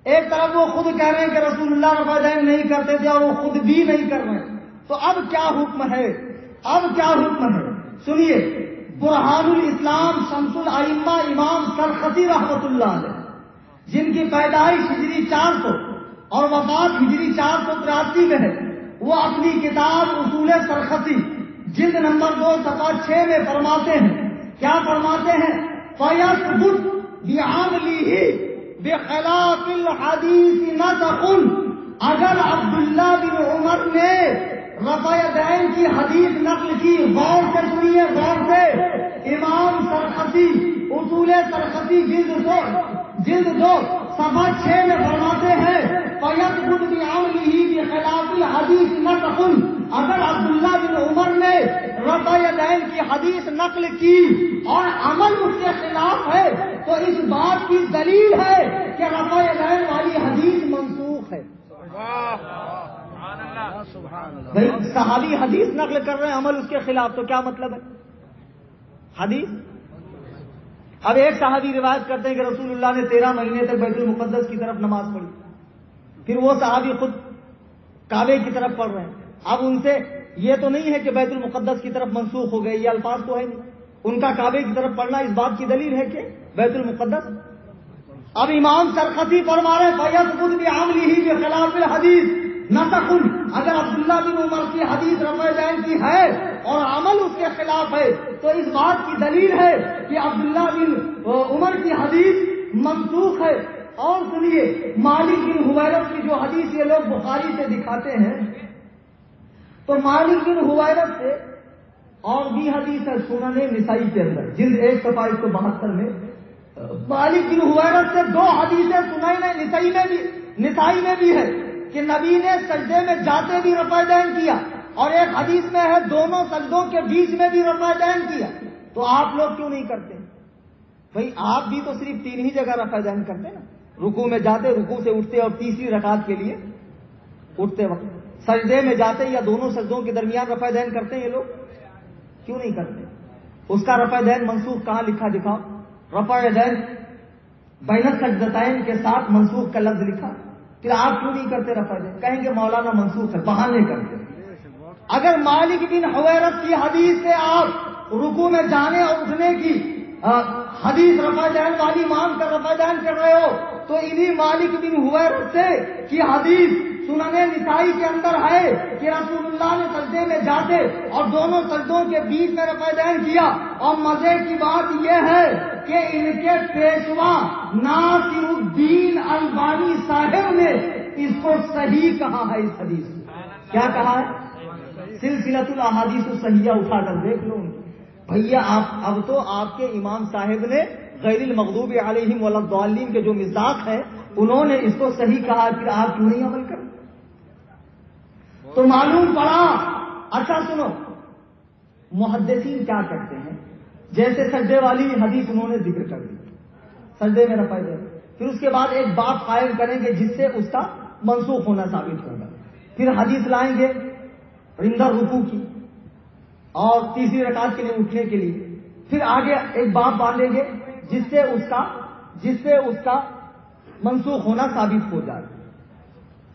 Speaker 2: ایک طرف وہ خود کہہ رہے ہیں کہ رسول اللہ رفع دین نہیں کرتے تھے اور وہ خود بھی نہیں کر رہے، تو اب کیا حکم ہے؟ اب کیا حکم ہے؟ سنیے، برہان الاسلام شمس الائمہ امام سرخسی رحمۃ اللہ علیہ، جن کی پیدائش ہجری 400 اور وفات ہجری 483 میں ہے، وہ اپنی کتاب اصول سرخسی جلد نمبر 2 صفحہ 6 میں فرماتے ہیں، کیا فرماتے ہیں؟ فَيَثْبُتْ بِعَمْلِهِ بِخِلَافِ الْحَدِيثِ نَسَخٌ، اگر عبداللہ بن عمر نے رفع دین کی حدیث نقل کی، غور سے سنیے، غور سے، امام سرخسی اصول سرخسی جلد 2 صفحہ 6 میں فرماتے ہیں فَيَثْبُتْ بِعَمْلِهِ بِخِلَافِ الْحَدِيثِ نَسَخٌ، اگر عبداللہ بن عمر نے رفع دین کی حدیث نقل کی اور عمل اس کے خلاف ہے تو اس بات کی دلیل ہے کہ رفع دین والی حدیث منسوخ ہے۔ بھائی صحابی حدیث نقل کر رہے ہیں، عمل اس کے خلاف، تو کیا مطلب ہے؟ حدیث اب ایک صحابی روایت کرتے ہیں کہ رسول اللہ نے 13 مہینے تک بیت المقدس کی طرف نماز پڑھی، پھر وہ صحابی خود کعبے کی طرف پڑھ رہے ہیں، اب ان سے یہ تو نہیں ہے کہ بیت المقدس کی طرف منسوخ ہو گئے، یہ الفاظ تو ہے نہیں، ان کا کعبے کی طرف پڑھنا اس بات کی دلیل ہے کہ بیت المقدس۔ اب امام سرخسی فرما رہے فَيَثْبُتْ بِعَمْلِهِ بِخِلَافِ الْحَدِيثِ نَسَخٌ، اگر عبداللہ بن عمر کی حدیث رفع دین کی ہے اور عمل اس کے خلاف ہے تو اس بات کی دلیل ہے کہ عبداللہ بن عمر کی حدیث منسوخ ہے۔ اور سنیے، مالک بن حویرث کی جو حدیث یہ لوگ بخاری سے دکھاتے ہیں، تو مالک بن حویرث سے اور بھی حدیث ہے سنن نسائی کے اندر جلد 1 صفحہ 172 میں، مالک بن حویرث سے 2 حدیثیں سنن نسائی میں بھی ہے کہ نبی نے سجدے میں جاتے بھی رفع دین کیا، اور ایک حدیث میں ہے دونوں سجدوں کے بیچ میں بھی رفع دین کیا، تو آپ لوگ کیوں نہیں کرتے؟ بھائی آپ بھی تو صرف 3 ہی جگہ رفع دین کرتے نا، رکوع میں جاتے، رکوع سے اٹھتے اور تیسری رکعت کے لیے اٹھتے وقت سجدے میں جاتے یا دونوں سجدوں کے درمیان رفع دین کرتے ہیں، یہ لوگ کیوں نہیں کرتے؟ اس کا رفع دین منسوخ کہاں لکھا دکھاؤ؟ رفع دین بین السجدتین کے ساتھ منسوخ کا لفظ لکھا، پھر آپ کیوں نہیں کرتے رفع دین؟ کہیں گے مولانا منسوخ ہے، بہانے کرتے۔ اگر مالک بن حویرث کی حدیث سے آپ رکوع میں جانے اور اٹھنے کی حدیث رفع دین والی مان کر رفع دین کر رہے ہو تو انہی مالک بن حویرث سے کی حدیث سنن نسائی کے اندر ہے کہ رسول اللہ نے سجدے میں جاتے اور دونوں سجدوں کے بیچ میں رفع دین کیا، اور مزے کی بات یہ ہے کہ ان کے پیشوا ناصر الدین البانی صاحب نے اس کو صحیح کہا ہے۔ اس حدیث کیا کہا ہے؟ سلسلۃ الاحادیث الصحیحہ اٹھا کر دیکھ لو بھیا، اب تو آپ کے امام صاحب نے غیر المغضوب علیہم ولا الضالین کے جو مصداق ہیں انہوں نے اس کو صحیح کہا، پھر آپ کیوں نہیں عمل کریں؟ تو معلوم پڑا۔ اچھا سنو، محدثین کیا کرتے ہیں، جیسے سجدے والی حدیث انہوں نے ذکر کر دی، سجدے میں رفع دین، پھر اس کے بعد ایک باب قائم کریں گے جس سے اس کا منسوخ ہونا ثابت ہوگا، پھر حدیث لائیں گے رندہ رکوع کی اور تیسری رکعت کے لیے اٹھنے کے لیے، پھر آگے ایک باب باندھیں گے جس سے اس کا منسوخ ہونا ثابت ہو جائے۔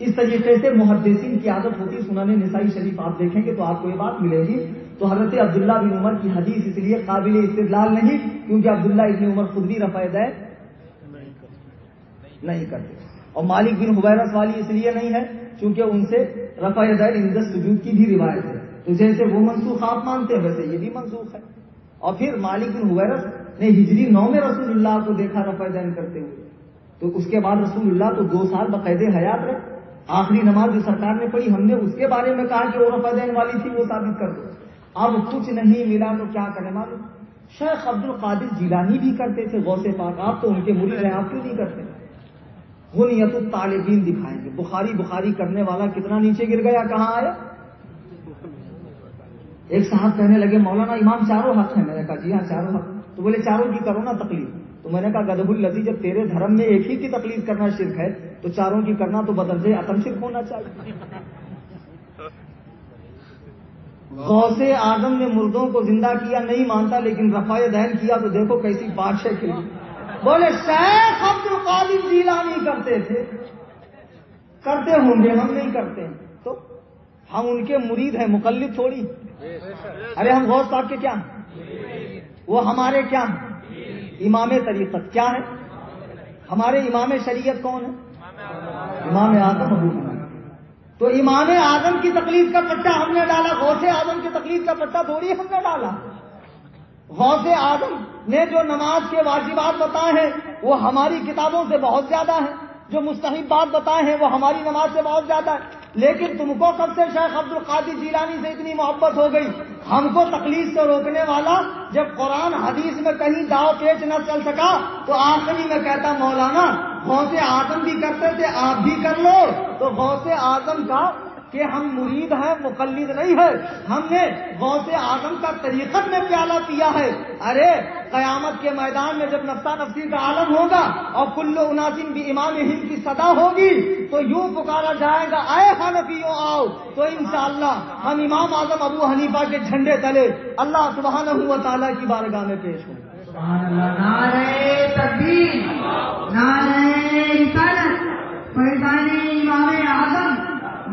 Speaker 2: اس طریقے سے محدثین کی عادت ہوتی۔ سنن نسائی شریف آپ دیکھیں گے تو آپ کو یہ بات ملے گی، تو حضرت عبداللہ بن عمر کی حدیث اس لیے قابل استدلال نہیں کیونکہ عبداللہ ابن عمر خود بھی رفع دین نہیں کرتے، اور مالک بن حویرث والی اس لیے نہیں ہے کیونکہ ان سے رفع دین عند السجود کی بھی روایت ہے، تو جیسے وہ منسوخ آپ مانتے ہیں ویسے یہ بھی منسوخ ہے۔ اور پھر مالک بن حویرث نے ہجری 9 میں رسول اللہ کو دیکھا رفع دین کرتے ہوئے، تو اس کے بعد رسول اللہ تو 2 سال باقاعدہ حیات رہے، آخری نماز جو سرکار نے پڑھی ہم نے اس کے بارے میں کہا کہ وہ رفع دین والی تھی، وہ ثابت کر دو۔ اب کچھ نہیں ملا تو کیا کریں معلوم؟ شیخ عبد القادر جیلانی بھی کرتے تھے، غوث پاک، آپ تو ان کے مرید ہیں، آپ کیوں نہیں کرتے؟ غنیت الطالبین دکھائیں گے، بخاری کرنے والا کتنا نیچے گر گیا، کہاں آیا؟ ایک صاحب کہنے لگے مولانا امام چاروں حق ہیں، میں نے کہا جی ہاں چاروں حق، تو بولے چاروں کی کرو نا تقلید، تو میں نے کہا گدھب الذی، جب تیرے دھرم میں ایک ہی کی تقلید کرنا شرک ہے تو چاروں کی کرنا تو بدرجہ عدم شرک ہونا چاہیے۔ غوث اعظم نے مردوں کو زندہ کیا نہیں مانتا، لیکن رفع دہن کیا تو دیکھو کیسی بات ہے. بولے شیخ عبد القادر جیلانی کرتے تھے، کرتے ہوں گے، ہم نہیں کرتے ہیں تو ہم ان کے مرید ہیں، مقلد تھوڑی. ارے ہم غوث صاحب کے کیا ہیں؟ وہ ہمارے کیا ہیں؟ امام طریقت. کیا ہے ہمارے امام شریعت؟ کون ہے؟ امام اعظم ابو حنیفہ. تو امام اعظم کی تقلید کا پٹا ہم نے ڈالا، غوث اعظم کی تقلید کا پٹا تھوڑی ہم نے ڈالا. غوث اعظم نے جو نماز کے واجبات بتائے ہیں وہ ہماری کتابوں سے بہت زیادہ ہیں، جو مستحبات بتائے ہیں وہ ہماری نماز سے بہت زیادہ ہے. لیکن تم کو کب سے شیخ عبد القادر جیلانی سے اتنی محبت ہو گئی؟ ہم کو تقلید سے روکنے والا جب قرآن حدیث میں کہیں داؤ پیچ نہ چل سکا تو آخری میں کہتا مولانا غوث اعظم بھی کرتے تھے، آپ بھی کر لو. تو غوث اعظم کا کہ ہم مرید ہیں، مقلد نہیں ہے. ہم نے غوث اعظم کا طریقت میں پیالہ پیا ہے. ارے قیامت کے میدان میں جب نفسا نفسی کا عالم ہوگا اور کل اناسن بھی امام ہند کی صدا ہوگی تو یوں پکارا جائے گا اے حنفیوں آؤ، تو انشاءاللہ ہم امام اعظم ابو حنیفہ کے جھنڈے تلے اللہ سبحانہ و تعالیٰ کی بارگاہ میں پیش ہوں.
Speaker 3: نعرہ تکبیر، نعرہ رسالت، فیضان امام اعظم،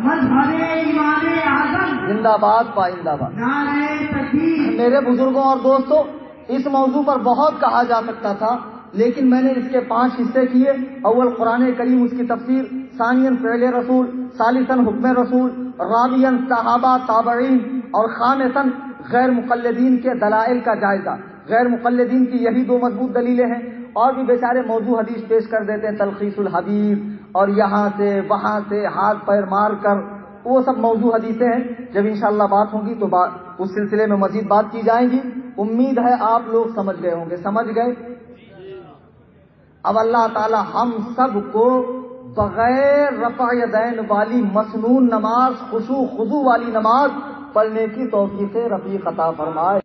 Speaker 3: مذہب امام اعظم
Speaker 2: زندہ باد پائندہ باد.
Speaker 3: نعرہ تکبیر.
Speaker 2: میرے بزرگوں اور دوستوں، اس موضوع پر بہت کہا جا سکتا تھا، لیکن میں نے اس کے 5 حصے کیے. اول قرآن کریم، اس کی تفسیر، ثانیاً فعل رسول، ثالثاً حکم رسول، رابعاً صحابہ تابعین، اور خامساً غیر مقلدین کے دلائل کا جائزہ. غیر مقلدین کی یہی 2 مضبوط دلیلیں ہیں، اور بھی بیچارے موضوع حدیث پیش کر دیتے ہیں، تلخیص الحبیب اور یہاں سے وہاں سے ہاتھ پیر مار کر، وہ سب موضوع حدیثیں ہیں. جب انشاءاللہ بات ہوگی تو اس سلسلے میں مزید بات کی جائے گی. امید ہے آپ لوگ سمجھ گئے ہوں گے. سمجھ گئے؟ اب اللہ تعالی ہم سب کو بغیر رفع یدین والی مسنون نماز، خشوع خضوع والی نماز پڑھنے کی توفیق رفیق عطا فرمائے.